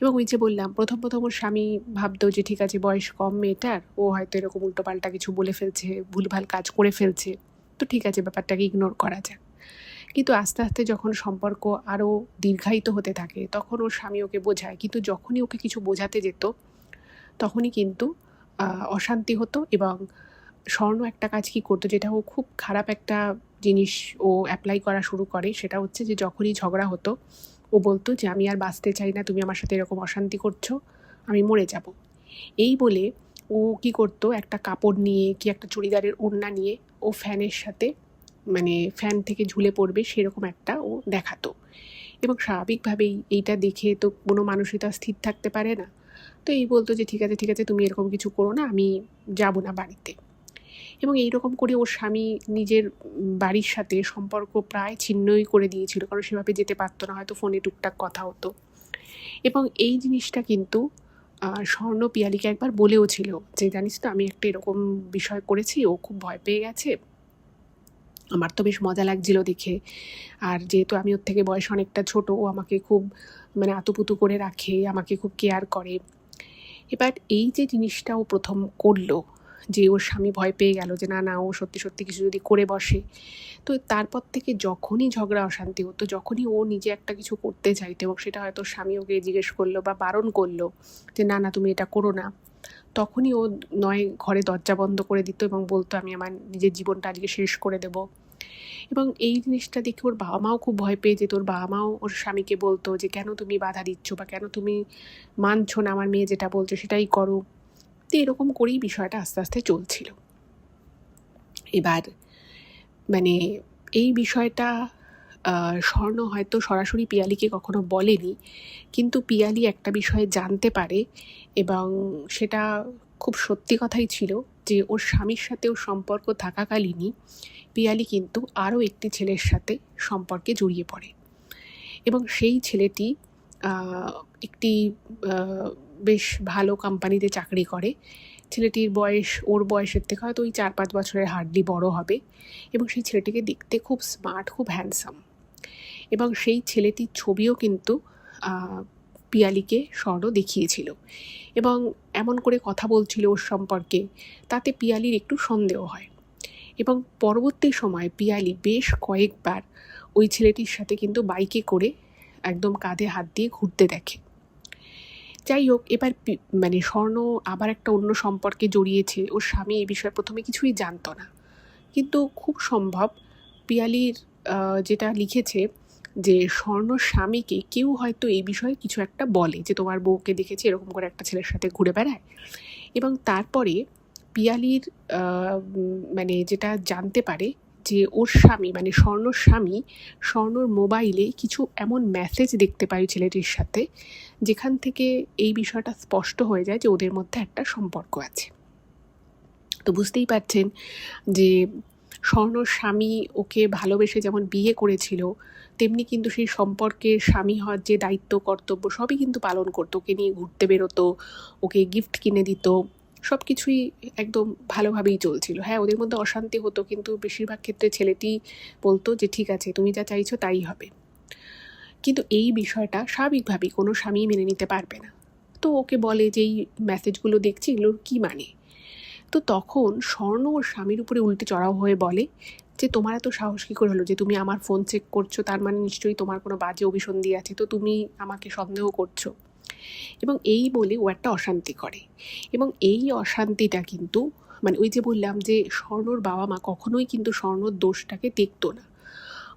এবং ওই যে বললাম প্রথম ওর স্বামী ভাবতো যে ঠিক আছে বয়স কম মেয়েটার, ও হয়তো এরকম উল্টোপাল্টা কিছু বলে ফেলছে, ভুলভাল কাজ করে ফেলছে, তো ঠিক আছে ব্যাপারটাকে ইগনোর করা যাক। কিন্তু আস্তে আস্তে যখন সম্পর্ক আরও দীর্ঘায়িত হতে থাকে, তখন ওর স্বামী ওকে বোঝায়, কিন্তু যখনই ওকে কিছু বোঝাতে যেত তখনই কিন্তু অশান্তি হতো, এবং স্বর্ণ একটা কাজ কি করতো, যেটা ও খুব খারাপ একটা জিনিস ও অ্যাপ্লাই করা শুরু করে, সেটা হচ্ছে যে যখনই ঝগড়া হতো ও বলতো যে আমি আর বাঁচতে চাই না, তুমি আমার সাথে এরকম অশান্তি করছো, আমি মরে যাব। এই বলে ও কি করতো, একটা কাপড় নিয়ে কি একটা চুড়িদারের ওড়না নিয়ে ও ফ্যানের সাথে মানে ফ্যান থেকে ঝুলে পড়বে সেরকম একটা ও দেখাতো। এবং স্বাভাবিকভাবেই এইটা দেখে তো কোনো মানুষই তো আর স্থির থাকতে পারে না। তো এই বলতো যে ঠিক আছে ঠিক আছে, তুমি এরকম কিছু করো না, আমি যাব না বাড়িতে। এবং এইরকম করে ওর স্বামী নিজের বাড়ির সাথে সম্পর্ক প্রায় ছিন্নই করে দিয়েছিল, কারণ সেভাবে যেতে পারতো না, হয়তো ফোনে টুকটাক কথা হতো। এবং এই জিনিসটা কিন্তু স্বর্ণ পিয়ালিকে একবার বলেও ছিল যে জানিস তো আমি একটা এরকম বিষয় করেছি, ও খুব ভয় পেয়ে গেছে, আমার তো বেশ মজা লাগছিল দেখে। আর যেহেতু আমি ওর থেকে বয়স অনেকটা ছোট, ও আমাকে খুব মানে আতুপুতু করে রাখে, আমাকে খুব কেয়ার করে। এবার এই যে জিনিসটা ও প্রথম করলো, যে ওর স্বামী ভয় পেয়ে গেল যে না না ও সত্যি সত্যি কিছু যদি করে বসে, তো তারপর থেকে যখনই ঝগড়া অশান্তি হতো, যখনই ও নিজে একটা কিছু করতে চাইতো এবং সেটা হয়তো স্বামী ওকে জিজ্ঞেস করলো বা বারণ করলো যে না না তুমি এটা করো না, তখনই ও নয় ঘরে দরজা বন্ধ করে দিত এবং বলতো আমি আমার নিজের জীবনটা আজকে শেষ করে দেবো। এবং এই জিনিসটা দেখে ওর বাবা মাও খুব ভয় পেয়ে যেত। ওর বাবা মাও ওর স্বামীকে বলতো যে কেন তুমি বাধা দিচ্ছ বা কেন তুমি মানছো না আমার মেয়ে যেটা বলছে সেটাই করো। তো এরকম করেই বিষয়টা আস্তে আস্তে চলছিল। এবার মানে এই বিষয়টা স্বর্ণ হয়তো সরাসরি পিয়ালিকে কখনো বলেনি, কিন্তু পিয়ালি একটা বিষয়ে জানতে পারে এবং সেটা খুব সত্যি কথাই ছিল যে ওর স্বামীর সাথে ওর সম্পর্ক থাকাকালীনই পিয়ালি কিন্তু আরও একটি ছেলের সাথে সম্পর্কে জড়িয়ে পড়ে। এবং সেই ছেলেটি একটি বেশ ভালো কোম্পানিতে চাকরি করে। ছেলেটির বয়স ওর বয়সের থেকে হয়তো ওই 4-5 বছরের হার্ডলি বড় হবে। এবং সেই ছেলেটিকে দেখতে খুব স্মার্ট, খুব হ্যান্ডসাম। এবং সেই ছেলেটির ছবিও কিন্তু পিয়ালিকে স্বর্ণ দেখিয়েছিল এবং এমন করে কথা বলছিল ওর সম্পর্কে, তাতে পিয়ালির একটু সন্দেহ হয়। এবং পরবর্তী সময়ে পিয়ালি বেশ কয়েকবার ওই ছেলেটির সাথে কিন্তু বাইকে করে একদম কাঁধে হাত দিয়ে ঘুরতে দেখে। যাই হোক, এবার মানে স্বর্ণ আবার একটা অন্য সম্পর্কে জড়িয়েছে। ওর স্বামী এই বিষয়ে প্রথমে কিছুই জানতো না, কিন্তু খুব সম্ভব পিয়ালির যেটা লিখেছে যে স্বর্ণর স্বামীকে কেউ হয়তো এই বিষয়ে কিছু একটা বলে যে তোমার বউকে দেখেছি এরকম করে একটা ছেলের সাথে ঘুরে বেড়ায়। এবং তারপরে পিয়ালির মানে যেটা জানতে পারে যে ওর স্বামী মানে স্বর্ণর স্বামী স্বর্ণর মোবাইলে কিছু এমন মেসেজ দেখতে পায় ছেলেটির সাথে, যেখান থেকে এই বিষয়টা স্পষ্ট হয়ে যায় যে ওদের মধ্যে একটা সম্পর্ক আছে। তো বুঝতেই পারছেন যে স্বর্ণর স্বামী ওকে ভালোবেসে যেমন বিয়ে করেছিল, তেমনি কিন্তু সেই সম্পর্কের স্বামী হওয়ার যে দায়িত্ব কর্তব্য সবই কিন্তু পালন করতো। ওকে নিয়ে ঘুরতে বেরোতো, ওকে গিফট কিনে দিত, সব কিছুই একদম ভালোভাবেই চলছিল। হ্যাঁ, ওদের মধ্যে অশান্তি হতো, কিন্তু বেশিরভাগ ক্ষেত্রে ছেলেটি বলতো যে ঠিক আছে তুমি যা চাইছো তাই হবে। কিন্তু এই বিষয়টা স্বাভাবিকভাবেই কোনো স্বামী মেনে নিতে পারবে না। তো ওকে বলে যে এই মেসেজগুলো দেখছি এগুলোর কী মানে। তো তখন স্বর্ণ ওর স্বামীর উপরে উল্টে চড়াও হয়ে বলে যে তোমার এত সাহস কী করে হলো যে তুমি আমার ফোন চেক করছো, তার মানে নিশ্চয়ই তোমার কোনো বাজে অভিসন্ধি আছে, তো তুমি আমাকে সন্দেহ করছো। এবং এই বলে ও একটা অশান্তি করে। এবং এই অশান্তিটা কিন্তু মানে ওই যে বললাম যে স্বর্ণর বাবা মা কখনোই কিন্তু স্বর্ণর দোষটাকে দেখতো না,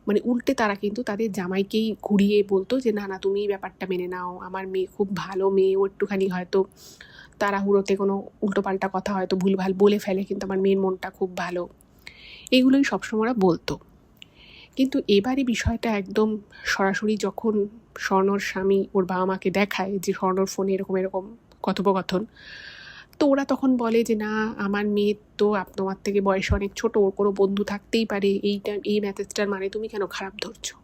মানে উল্টে তারা কিন্তু তাদের জামাইকেই ঘুরিয়ে বলতো যে না না তুমি এই ব্যাপারটা মেনে নাও, আমার মেয়ে খুব ভালো মেয়ে, ও একটুখানি হয়তো তাড়াহুড়োতে কোনো উল্টোপাল্টা কথা হয়তো ভুলভাল বলে ফেলে, কিন্তু আমার মেয়ের মনটা খুব ভালো, এইগুলোই সবসময় ওরা বলতো। কিন্তু এবারে বিষয়টা একদম সরাসরি যখন স্বর্ণর স্বামী ওর বাবা মাকে দেখায় যে স্বর্ণর ফোনে এরকম এরকম কথোপকথন, তো ওরা তখন বলে যে না আমার মেয়ের তো তোমার থেকে বয়সে অনেক ছোট, ওর কোনো বন্ধু থাকতেই পারে, এই মেসেজটার মানে তুমি কেন খারাপ ধরছো।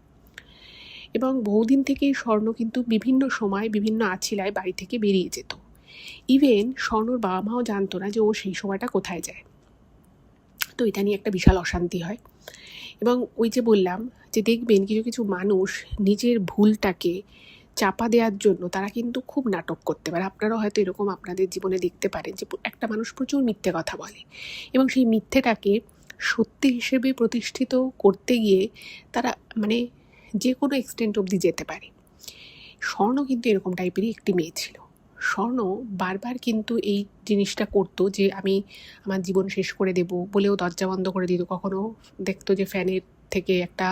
এবং বহুদিন থেকেই স্বর্ণ কিন্তু বিভিন্ন সময় বিভিন্ন আছিলায় বাড়ি থেকে বেরিয়ে যেত। ইভেন স্বর্ণর বাবা মাও জানতো না যে ও সেই সময়টা কোথায় যায়। তো এটা নিয়ে একটা বিশাল অশান্তি হয়। এবং ওই যে বললাম যে দেখবেন কিছু কিছু মানুষ নিজের ভুলটাকে চাপা দেওয়ার জন্য তারা কিন্তু খুব নাটক করতে পারে। আপনারাও হয়তো এরকম আপনাদের জীবনে দেখতে পারেন যে একটা মানুষ প্রচুর মিথ্যে কথা বলে এবং সেই মিথ্যেটাকে সত্যি হিসেবে প্রতিষ্ঠিত করতে গিয়ে তারা মানে যে কোনো এক্সটেন্ট অবধি যেতে পারে। স্বর্ণ কিন্তু এরকম টাইপেরই একটি মেয়ে ছিল। স্বর্ণ বারবার কিন্তু এই জিনিসটা করতো যে আমি আমার জীবন শেষ করে দেব বলেও দরজা বন্ধ করে দিত। কখনো দেখতো যে ফ্যানের থেকে একটা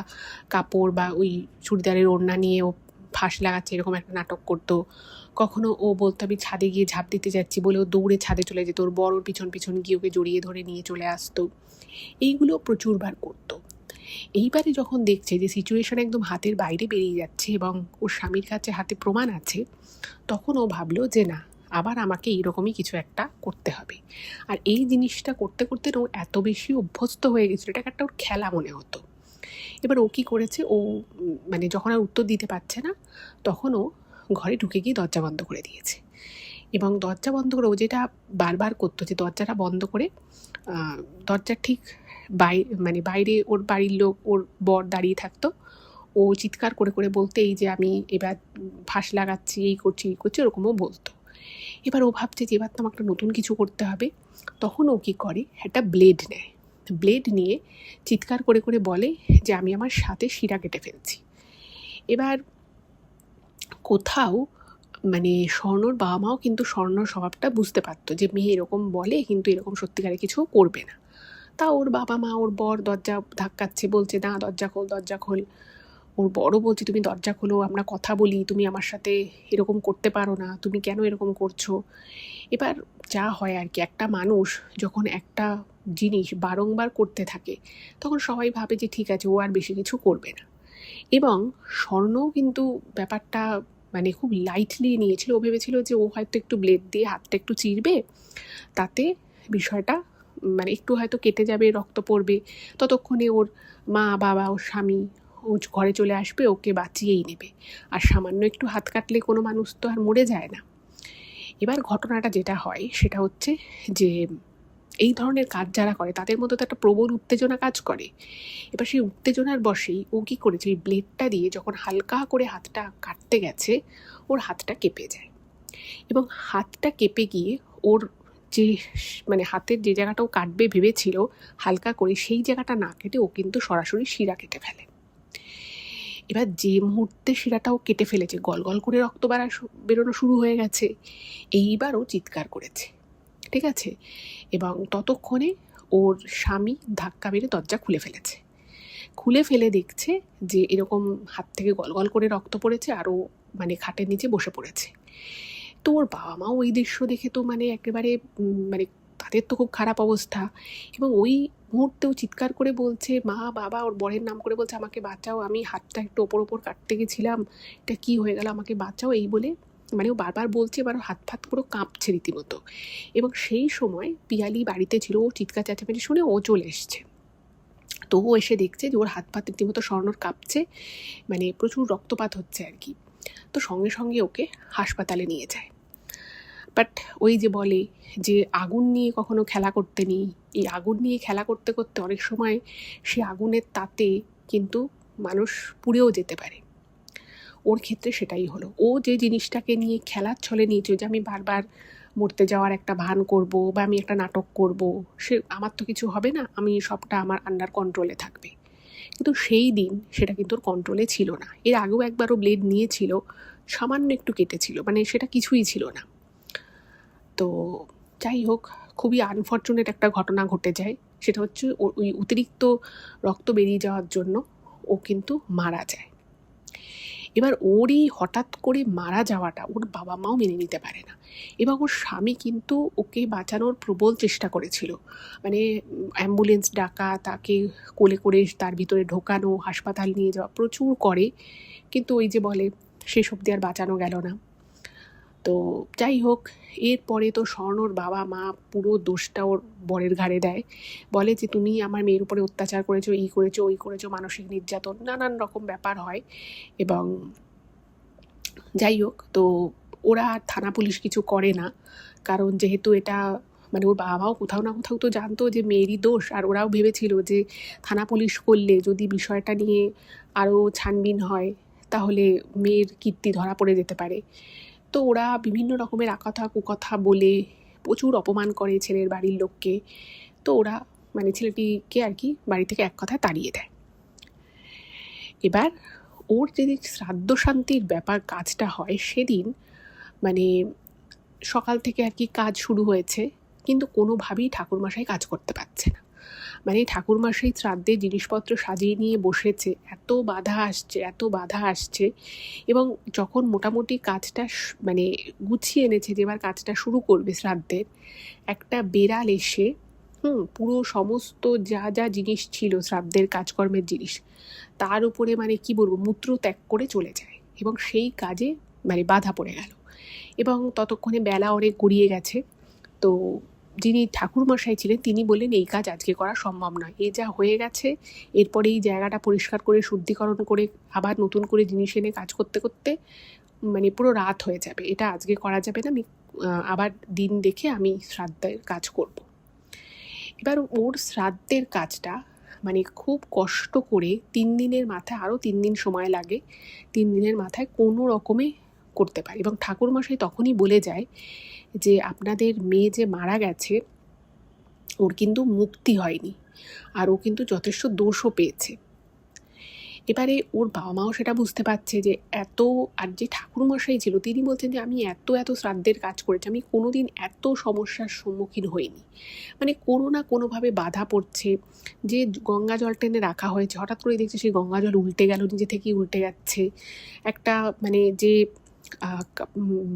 কাপড় বা ওই চুড়িদারের ওড়না নিয়ে ও ফাঁস লাগাচ্ছে, এরকম একটা নাটক করতো। কখনো ও বলতো আমি ছাদে গিয়ে ঝাঁপ দিতে যাচ্ছি বলেও দৌড়ে ছাদে চলে যেত, ওর বড় পিছন পিছন গিয়ে ওকে জড়িয়ে ধরে নিয়ে চলে আসতো। এইগুলো প্রচুরবার করতো। এইবারে যখন দেখছে যে সিচুয়েশন একদম হাতের বাইরে বেরিয়ে যাচ্ছে এবং ওর স্বামীর কাছে হাতে প্রমাণ আছে, তখন ও ভাবলো যে না, আবার আমাকে এইরকমই কিছু একটা করতে হবে। আর এই জিনিসটা করতে করতে ও এত বেশি অভ্যস্ত হয়ে গেছিলো, এটাকে একটা ওর খেলা মনে হতো। এবার ও কী করেছে, ও মানে যখন আর উত্তর দিতে পারছে না, তখন ও ঘরে ঢুকে গিয়ে দরজা বন্ধ করে দিয়েছে। এবং দরজা বন্ধ করে ও যেটা বারবার করতো যে দরজাটা বন্ধ করে দরজার ঠিক বাইরে ওর বাড়ির লোক, ওর বর দাঁড়িয়ে থাকতো, ও চিৎকার করে করে বলতে এই যে আমি এবার ফাঁস লাগাচ্ছি, এই করছি ওরকমও বলতো। এবার ও ভাবছে যে এবার তো আমাকে নতুন কিছু করতে হবে। তখন ও কী করে, একটা ব্লেড নেয়, ব্লেড নিয়ে চিৎকার করে করে বলে যে আমি আমার সাথে শিরা কেটে ফেলছি। এবার কোথাও স্বর্ণর বাবা মাও কিন্তু স্বর্ণর স্বভাবটা বুঝতে পারতো যে মেয়ে এরকম বলে কিন্তু এরকম সত্যিকারে কিছু করবে না। তা ওর বাবা মা, ওর বর দরজা ধাক্কাচ্ছে, বলছে না দরজা খোল। ওর বড় বলছে তুমি দরজা খোলো, আমরা কথা বলি, তুমি আমার সাথে এরকম করতে পারো না, তুমি কেন এরকম করছো। এবার যা হয় আর কি, একটা মানুষ যখন একটা জিনিস বারংবার করতে থাকে তখন সবাই ভাবে যে ঠিক আছে, ও আর বেশি কিছু করবে না। এবং স্বর্ণও কিন্তু ব্যাপারটা খুব লাইটলি নিয়েছিল। ও ভেবেছিল যে ও হয়তো একটু ব্লেড দিয়ে হাতটা একটু চিরবে, তাতে বিষয়টা একটু হয়তো কেটে যাবে, রক্ত পড়বে, ততক্ষণে ওর মা বাবা, ওর স্বামী ও ঘরে চলে আসবে, ওকে বাঁচিয়েই নেবে। আর সামান্য একটু হাত কাটলে কোনো মানুষ তো আর মরে যায় না। এবার ঘটনাটা যেটা হয় সেটা হচ্ছে যে এই ধরনের কাজ যারা করে তাদের মধ্যে তো একটা প্রবল উত্তেজনা কাজ করে। এবার সেই উত্তেজনার বশেই ও কী করেছে, ওই ব্লেডটা দিয়ে যখন হালকা করে হাতটা কাটতে গেছে, ওর হাতটা কেঁপে যায়। এবং হাতটা কেঁপে গিয়ে ওর যে হাতের যে জায়গাটা ও কাটবে ভেবেছিল হালকা করে, সেই জায়গাটা না কেটে ও কিন্তু সরাসরি শিরা কেটে ফেলে। এবার যে মুহূর্তে শিরাটাও কেটে ফেলেছে, গল করে রক্ত বেরোনো শুরু হয়ে গেছে, এইবারও চিৎকার করেছে, ঠিক আছে। এবং ততক্ষণে ওর স্বামী ধাক্কা মেরে দরজা খুলে ফেলে দেখছে যে এরকম হাত থেকে গল করে রক্ত পড়েছে, আরও খাটের নিচে বসে পড়েছে। তো ওর বাবা মাও ওই দৃশ্য দেখে তো একেবারে তাদের তো খুব খারাপ অবস্থা। এবং ওই মুহূর্তেও চিৎকার করে বলছে, মা বাবা ওর বরের নাম করে বলছে আমাকে বাঁচাও, আমি হাতটা একটু ওপর কাটতে গেছিলাম, এটা কী হয়ে গেল, আমাকে বাঁচাও, এই বলে ও বারবার বলছে। এবার হাত পুরো কাঁপছে রীতিমতো। এবং সেই সময় পিয়ালি বাড়িতে ছিল, ও চিৎকার চেঁচামেচি শুনে ও চলে এসছে। তো ও এসে দেখছে যে ওর হাত রীতিমতো স্বর্ণর কাঁপছে, প্রচুর রক্তপাত হচ্ছে আর কি। তো সঙ্গে সঙ্গে ওকে হাসপাতালে নিয়ে যায়। বাট ওই যে বলে যে আগুন নিয়ে কখনো খেলা করতে নেই, এই আগুন নিয়ে খেলা করতে করতে অনেক সময় সে আগুনের তাতে কিন্তু মানুষ পুড়েও যেতে পারে। ওর ক্ষেত্রে সেটাই হলো। ও যে জিনিসটাকে নিয়ে খেলার ছলে নিয়েছে যে আমি বারবার মরতে যাওয়ার একটা ভান করব বা আমি একটা নাটক করব, সে আমার তো কিছু হবে না, আমি সবটা আমার আন্ডার কন্ট্রোলে থাকবে। কিন্তু সেই দিন সেটা কিন্তু ওর কন্ট্রোলে ছিল না। এর আগেও একবারও ব্লেড নিয়েছিল, সামান্য একটু কেটেছিল, সেটা কিছুই ছিল না। তো যাই হোক, খুবই আনফর্চুনেট একটা ঘটনা ঘটে যায়। সেটা হচ্ছে ওই অতিরিক্ত রক্ত বেরিয়ে যাওয়ার জন্য ও কিন্তু মারা যায়। এবার ওরই হঠাৎ করে মারা যাওয়াটা ওর বাবা মাও মেনে নিতে পারে না। এবং ওর স্বামী কিন্তু ওকে বাঁচানোর প্রবল চেষ্টা করেছিল, অ্যাম্বুলেন্স ডাকা, তাকে কোলে করে তার ভিতরে ঢোকানো, হাসপাতাল নিয়ে যাওয়া প্রচুর করে, কিন্তু ওই যে বলে শেষ অবধি আর বাঁচানো গেল না। তো যাই হোক, এরপরে তো স্বর্ণর বাবা মা পুরো দোষটা ওর বরের ঘাড়ে দেয়, বলে যে তুমি আমার মেয়ের উপরে অত্যাচার করেছো, এই করেছো ওই করেছো, মানসিক নির্যাতন, নানান রকম ব্যাপার হয়। এবং যাই হোক, তো ওরা থানা পুলিশ কিছু করে না, কারণ যেহেতু এটা ওর বাবা মাও কোথাও না কোথাও তো জানতো যে মেয়েরই দোষ, আর ওরাও ভেবেছিল যে থানা পুলিশ করলে যদি বিষয়টা নিয়ে আরও ছানবিন হয় তাহলে মেয়ের কীর্তি ধরা পড়ে যেতে পারে। তো ওরা বিভিন্ন রকমের আকথা কুকথা বলে প্রচুর অপমান করে ছেলের বাড়ির লোককে। তো ওরা ছেলেটিকে আর কি বাড়ি থেকে এক কথায় তাড়িয়ে দেয়। এবার ওর যেদিন শ্রাদ্ধ শান্তির কাজটা হয় সেদিন সকাল থেকে আর কি কাজ শুরু হয়েছে, কিন্তু কোনোভাবেই ঠাকুরমশাই কাজ করতে পারছে না। মানে ঠাকুরমশাই শ্রাদ্ধের জিনিসপত্র সাজিয়ে নিয়ে বসেছে, এত বাধা আসছে, এবং যখন মোটামুটি কাজটা মানে গুছিয়ে এনেছে যে এবার কাজটা শুরু করবে শ্রাদ্ধের, একটা বেড়াল এসে পুরো সমস্ত যা যা জিনিস ছিল শ্রাদ্ধের কাজকর্মের জিনিস, তার উপরে মানে কি বলবো, মূত্র ত্যাগ করে চলে যায়, এবং সেই কাজে মানে বাধা পড়ে গেল। এবং ততক্ষণে বেলা অনেক গড়িয়ে গেছে। তো যিনি ঠাকুরমশাই ছিলেন তিনি বললেন এই কাজ আজকে করা সম্ভব নয়, এ যা হয়ে গেছে, এরপরে এই জায়গাটা পরিষ্কার করে শুদ্ধিকরণ করে আবার নতুন করে জিনিস এনে কাজ করতে করতে মানে পুরো রাত হয়ে যাবে, এটা আজকে করা যাবে না, আমি আবার দিন দেখে আমি শ্রাদ্ধের কাজ করব। এবার ওর শ্রাদ্ধের কাজটা মানে খুব কষ্ট করে 3 দিনের মাথায়, আরও 3 দিন সময় লাগে, 3 দিনের মাথায় কোনো রকমে করতে পারে। এবং ঠাকুরমশাই তখনই বলে যায় যে আপনাদের মেয়ে যে মারা গেছে ওর কিন্তু মুক্তি হয়নি, আর ও কিন্তু যথেষ্ট দোষও পেয়েছে। এবারে ওর বাবা মাও সেটা বুঝতে পারছে যে এত, আর যে ঠাকুরমশাই ছিল তিনি বলছেন যে আমি এত শ্রাদ্ধের কাজ করেছি, আমি কোনোদিন এত সমস্যার সম্মুখীন হইনি, মানে কোনো না কোনোভাবে বাধা পড়ছে। যে গঙ্গা জল টেনে রাখা হয়েছে, হঠাৎ করে দেখছে সেই গঙ্গা জল উল্টে গেল, নিজে থেকেই উল্টে যাচ্ছে। একটা মানে যে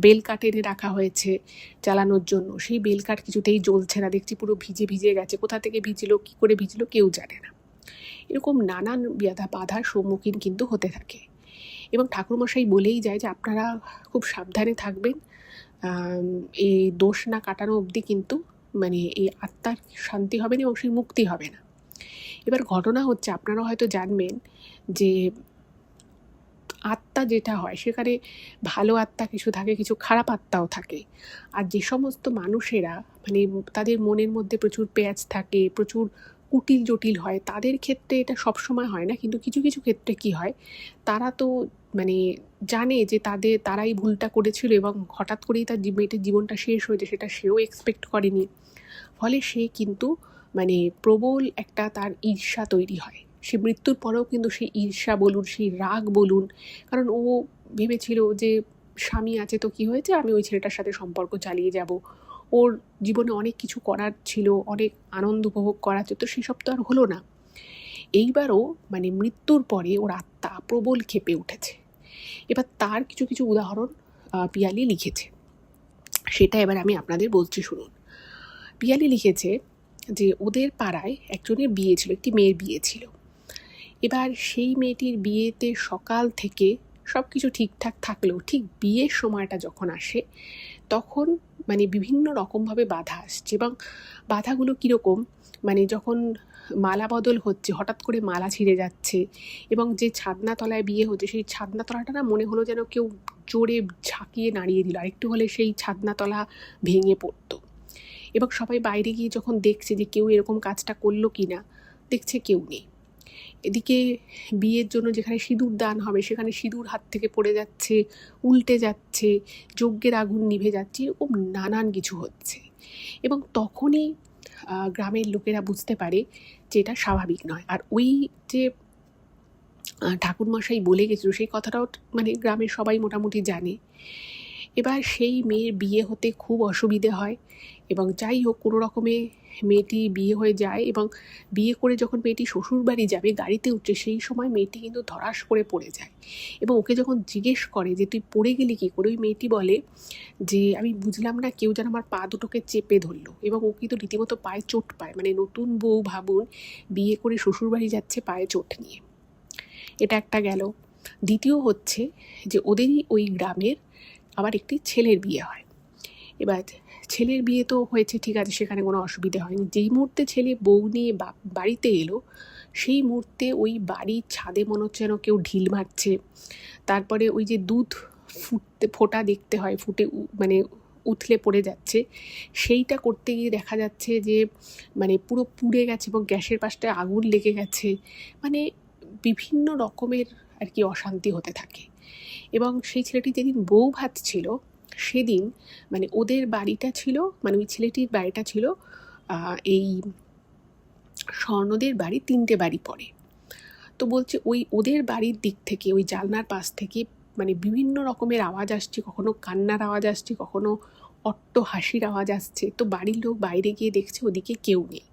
বেল কাঠ এনে রাখা হয়েছে জ্বালানোর জন্য, সেই বেল কাঠ কিছুতেই জ্বলছে না, দেখছি পুরো ভিজে ভিজে গেছে, কোথা থেকে ভিজলো কী করে ভিজলো কেউ জানে না। এরকম নানান বাধার সম্মুখীন কিন্তু হতে থাকে। এবং ঠাকুরমশাই বলেই যায় যে আপনারা খুব সাবধানে থাকবেন, এই দোষ না কাটানো অবধি কিন্তু মানে এই আত্মার শান্তি হবে না এবং সেই মুক্তি হবে না। এবার ঘটনা হচ্ছে, আপনারা হয়তো জানবেন যে আত্মা যেটা হয় সেখানে ভালো আত্মা কিছু থাকে, কিছু খারাপ আত্মাও থাকে। আর যে সমস্ত মানুষেরা মানে তাদের মনের মধ্যে প্রচুর পেঁয়াজ থাকে, প্রচুর কুটিল জটিল হয়, তাদের ক্ষেত্রে এটা সবসময় হয় না, কিন্তু কিছু কিছু ক্ষেত্রে কি হয়, তারা তো মানে জানে যে তারাই ভুলটা করেছিল এবং হঠাৎ করেই তার মেয়েটির জীবনটা শেষ হয়েছে, সেটা সেও এক্সপেক্ট করেনি। ফলে সে কিন্তু মানে প্রবল একটা তার ঈর্ষা তৈরি হয়। সে মৃত্যুর পরেও কিন্তু সেই ঈর্ষা বলুন, সেই রাগ বলুন, কারণ ও ভেবেছিল যে স্বামী আছে তো কি হয়েছে, আমি ওই ছেলেটার সাথে সম্পর্ক চালিয়ে যাব, ওর জীবনে অনেক কিছু করার ছিল, অনেক আনন্দ উপভোগ করার ছিল, তো সেসব তো আর হলো না। এইবারও মানে মৃত্যুর পরে ওর আত্মা প্রবল ক্ষেপে উঠেছে। এবার তার কিছু কিছু উদাহরণ পিয়ালি লিখেছে, সেটা এবার আমি আপনাদের বলছি শুনুন। পিয়ালি লিখেছে যে ওদের পাড়ায় একজনের বিয়ে ছিল, একটি মেয়ের বিয়ে ছিল। এবার সেই মেয়েটির বিয়েতে সকাল থেকে সব কিছু ঠিকঠাক থাকলেও ঠিক বিয়ের সময়টা যখন আসে তখন মানে বিভিন্ন রকমভাবে বাধা আসছে। এবং বাধাগুলো কীরকম, মানে যখন মালা বদল হচ্ছে হঠাৎ করে মালা ছিঁড়ে যাচ্ছে, এবং যে ছাদনাতলায় বিয়ে হচ্ছে সেই ছাদনাতলাটা না মনে হলো যেন কেউ জোরে ঝাঁকিয়ে নাড়িয়ে দিল, আর একটু হলে সেই ছাদনাতলা ভেঙে পড়তো। এবং সবাই বাইরে গিয়ে যখন দেখছে যে কেউ এরকম কাজটা করলো কি না, দেখছে কেউ নেই। এদিকে বিয়ের জন্য যেখানে সিঁদুর দান হবে সেখানে সিঁদুর হাত থেকে পড়ে যাচ্ছে, উল্টে যাচ্ছে, যজ্ঞের আগুন নিভে যাচ্ছে, এরকম নানান কিছু হচ্ছে। এবং তখনই গ্রামের লোকেরা বুঝতে পারে যে এটা স্বাভাবিক নয়। আর ওই যে ঠাকুরমশাই বলে গেছিল সেই কথাটাও মানে গ্রামের সবাই মোটামুটি জানে। এবার সেই মেয়ের বিয়ে হতে খুব অসুবিধে হয়, এবং যাই হোক কোনো রকমে মেয়েটি বিয়ে হয়ে যায়। এবং বিয়ে করে যখন মেয়েটি শ্বশুরবাড়ি যাবে গাড়িতে উঠছে, সেই সময় মেয়েটি কিন্তু ধরাস করে পড়ে যায়। এবং ওকে যখন জিজ্ঞেস করে যে তুই পড়ে গেলি কী করে, ওই মেয়েটি বলে যে আমি বুঝলাম না, কেউ যেন আমার পা দুটোকে চেপে ধরলো। এবং ও কিন্তু রীতিমতো পায়ে চোট পায়, মানে নতুন বউ ভাবুন বিয়ে করে শ্বশুরবাড়ি যাচ্ছে পায়ে চোট নিয়ে। এটা একটা গেল। দ্বিতীয় হচ্ছে যে ওদেরই ওই গ্রামের আবার একটি ছেলের বিয়ে হয়। এবার ছেলের বিয়ে তো হয়েছে ঠিক আছে, সেখানে কোনো অসুবিধে হয়নি। যেই মুহূর্তে ছেলে বউ নিয়ে বাড়িতে এলো সেই মুহূর্তে ওই বাড়ির ছাদে মনে হচ্ছে যেন কেউ ঢিল মারছে। তারপরে ওই যে দুধ ফোটা দেখতে হয়, ফুটে মানে উথলে পড়ে যাচ্ছে, সেইটা করতে গিয়ে দেখা যাচ্ছে যে মানে পুরো পুড়ে গেছে এবং গ্যাসের পাশটায় আগুন লেগে গেছে, মানে বিভিন্ন রকমের আর কি অশান্তি হতে থাকে। এবং সেই ছেলেটি যেদিন বউ ভাত ছিল সেদিন মানে ওদের বাড়িটা ছিল, মানে ওই ছেলেটির বাড়িটা ছিল এই স্বর্ণদের বাড়ি 3টে বাড়ি পড়ে। তো বলছে ওই ওদের বাড়ির দিক থেকে ওই জানলার পাশ থেকে মানে বিভিন্ন রকমের আওয়াজ আসছে, কখনো কান্নার আওয়াজ আসছে, কখনো অট্ট হাসির আওয়াজ আসছে। তো বাড়ির লোক বাইরে গিয়ে দেখছে ওদিকে কেউ নেই,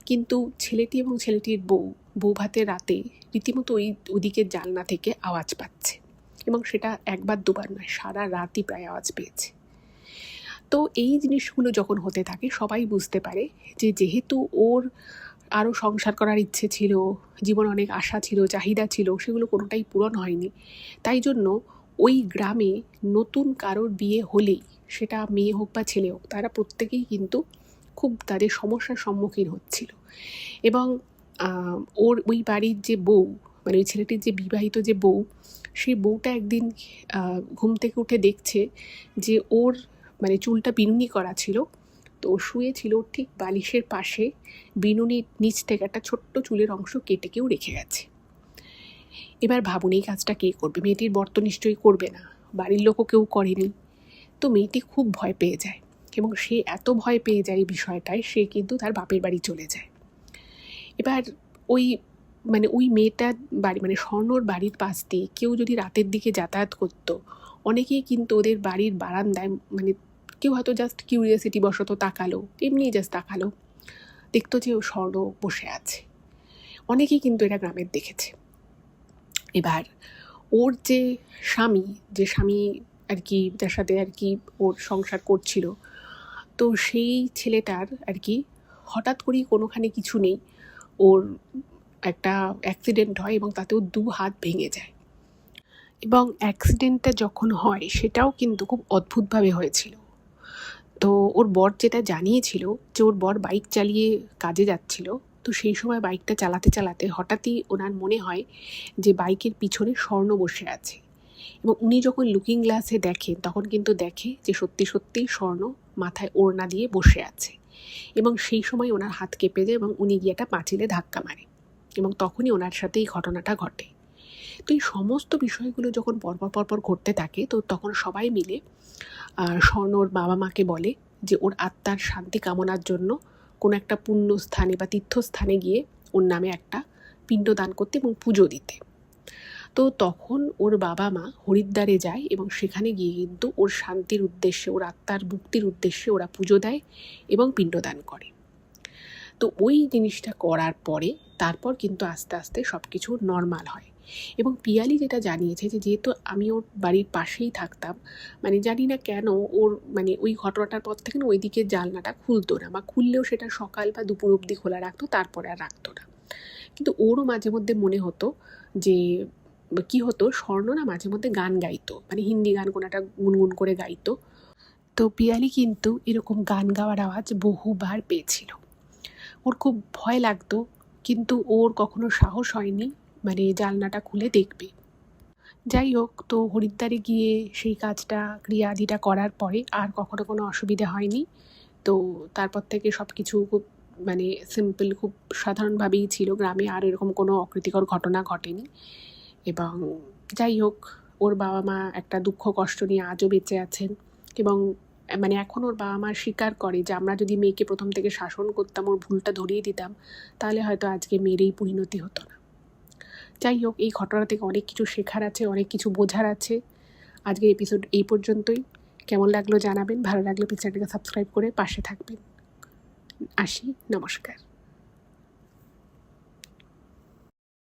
কিন্তু ছেলেটি এবং ছেলেটির বৌভাতের রাতে রীতিমতো ওদিকে জানলা থেকে আওয়াজ পাচ্ছে, এবং সেটা একবার দুবার নয়, সারা রাতই প্রায় আওয়াজ পেয়েছে। তো এই জিনিসগুলো যখন হতে থাকে সবাই বুঝতে পারে যে যেহেতু ওর আরও সংসার করার ইচ্ছে ছিল, জীবনে অনেক আশা ছিল, চাহিদা ছিল, সেগুলো কোনোটাই পূরণ হয়নি। তাই জন্য ওই গ্রামে নতুন কারোর বিয়ে হলেই, সেটা মেয়ে হোক বা ছেলে হোক, তারা প্রত্যেকেই কিন্তু খুব তাদের সমস্যার সম্মুখীন হচ্ছিল। এবং ওর ওই বাড়ির যে বউ, মানে ওই ছেলেটির যে বিবাহিত যে বউ, সেই বউটা একদিন ঘুম থেকে উঠে দেখছে যে ওর মানে চুলটা বিনুনি করা ছিল, তো শুয়েছিল ঠিক বালিশের পাশে, বিনুনির নিচ থেকে একটা ছোট্ট চুলের অংশ কেটে কেউ রেখে গেছে। এবার ভাবুন এই কাজটা কে করবে? মেয়েটির বর তো নিশ্চয়ই করবে না, বাড়ির লোকও কেউ করেনি। তো মেয়েটি খুব ভয় পেয়ে যায়, এবং সে এত ভয় পেয়ে যায় এই বিষয়টায়, সে কিন্তু তার বাপের বাড়ি চলে যায়। এবার ওই মেয়েটার বাড়ি, মানে স্বর্ণর বাড়ির পাশ দিয়ে কেউ যদি রাতের দিকে যাতায়াত করতো, অনেকেই কিন্তু ওদের বাড়ির বারান্দায়, মানে কেউ হয়তো জাস্ট কিউরিয়াসিটি বশত তাকালো, এমনি জাস্ট তাকালো, দেখতো যে ও স্বর্ণ বসে আছে। অনেকেই কিন্তু এটা গ্রামের দেখেছে। এবার ওর যে স্বামী আর কি, যার সাথে আর কি ওর সংসার করছিল, তো সেই ছেলেটার আর কি হঠাৎ করেই কোনোখানে কিছু নেই, ওর একটা অ্যাক্সিডেন্ট হয় এবং তাতেও 2 হাত ভেঙে যায়। এবং অ্যাক্সিডেন্টটা যখন হয় সেটাও কিন্তু খুব অদ্ভুতভাবে হয়েছিল। তো ওর বর যেটা জানিয়েছিল যে ওর বর বাইক চালিয়ে কাজে যাচ্ছিল, তো সেই সময় বাইকটা চালাতে চালাতে হঠাৎই ওনার মনে হয় যে বাইকের পিছনে স্বর্ণ বসে আছে, এবং উনি যখন লুকিং গ্লাসে দেখেন তখন কিন্তু দেখে যে সত্যি সত্যিই স্বর্ণ মাথায় ওড়না দিয়ে বসে আছে, এবং সেই সময় ওনার হাত কেঁপে যায় এবং উনি গিয়ে একটা পাঁচিলে ধাক্কা মারে, এবং তখনই ওনার সাথে এই ঘটনাটা ঘটে। তো এই সমস্ত বিষয়গুলো যখন পরপর ঘটতে থাকে, তো তখন সবাই মিলে স্বর্ণর বাবা মাকে বলে যে ওর আত্মার শান্তি কামনার জন্য কোনো একটা পুণ্য স্থানে বা তীর্থস্থানে গিয়ে ওর নামে একটা পিণ্ডদান করতে এবং পুজো দিতে। তো তখন ওর বাবা মা হরিদ্বারে যায়, এবং সেখানে গিয়ে কিন্তু ওর শান্তির উদ্দেশ্যে, ওর আত্মার মুক্তির উদ্দেশ্যে ওরা পুজো দেয় এবং পিণ্ডদান করে। তো ওই জিনিসটা করার পরে তারপর কিন্তু আস্তে আস্তে সব কিছু নর্মাল হয়। এবং পিয়ালি যেটা জানিয়েছে যে যেহেতু আমি ওর বাড়ির পাশেই থাকতাম, মানে জানি না কেন ওর মানে ওই ঘটনাটার পর থেকে না ওইদিকে জানলাটা খুলতো না, বা খুললেও সেটা সকাল বা দুপুর অবধি খোলা রাখতো, তারপরে আর রাখতো না। কিন্তু ওরও মাঝে মধ্যে মনে হতো যে কি হতো, স্বর্ণ না মাঝে মধ্যে গান গাইতো, মানে হিন্দি গান কোনো একটা গুনগুন করে গাইতো। তো পিয়ালি কিন্তু এরকম গান গাওয়ার আওয়াজ বহুবার পেয়েছিল। ওর খুব ভয় লাগতো, কিন্তু ওর কখনো সাহস হয়নি মানে জানলাটা খুলে দেখবে। যাই হোক, তো হরিদ্বারে গিয়ে সেই কাজটা ক্রিয়াদিটা করার পরে আর কখনো কোনো অসুবিধা হয়নি। তো তারপর থেকে সব কিছু খুব মানে সিম্পল, খুব সাধারণভাবেই ছিল, গ্রামে আর এরকম কোনো অপ্রীতিকর ঘটনা ঘটেনি। এবং যাই হোক, ওর বাবা মা একটা দুঃখ কষ্ট নিয়ে আজও বেঁচে আছেন, এবং মানে এখন ওর বাবা মা স্বীকার করে যে আমরা যদি মেয়েকে প্রথম থেকে শাসন করতাম, ওর ভুলটা ধরিয়ে দিতাম, তাহলে হয়তো আজকে মেয়ের এই পরিণতি হতো না। যাই হোক, এই ঘটনা থেকে অনেক কিছু শেখার আছে, অনেক কিছু বোঝার আছে। আজকের এপিসোড এই পর্যন্তই। কেমন লাগলো জানাবেন, ভালো লাগলে চ্যানেলটাকে সাবস্ক্রাইব করে পাশে থাকবেন। আসি, নমস্কার।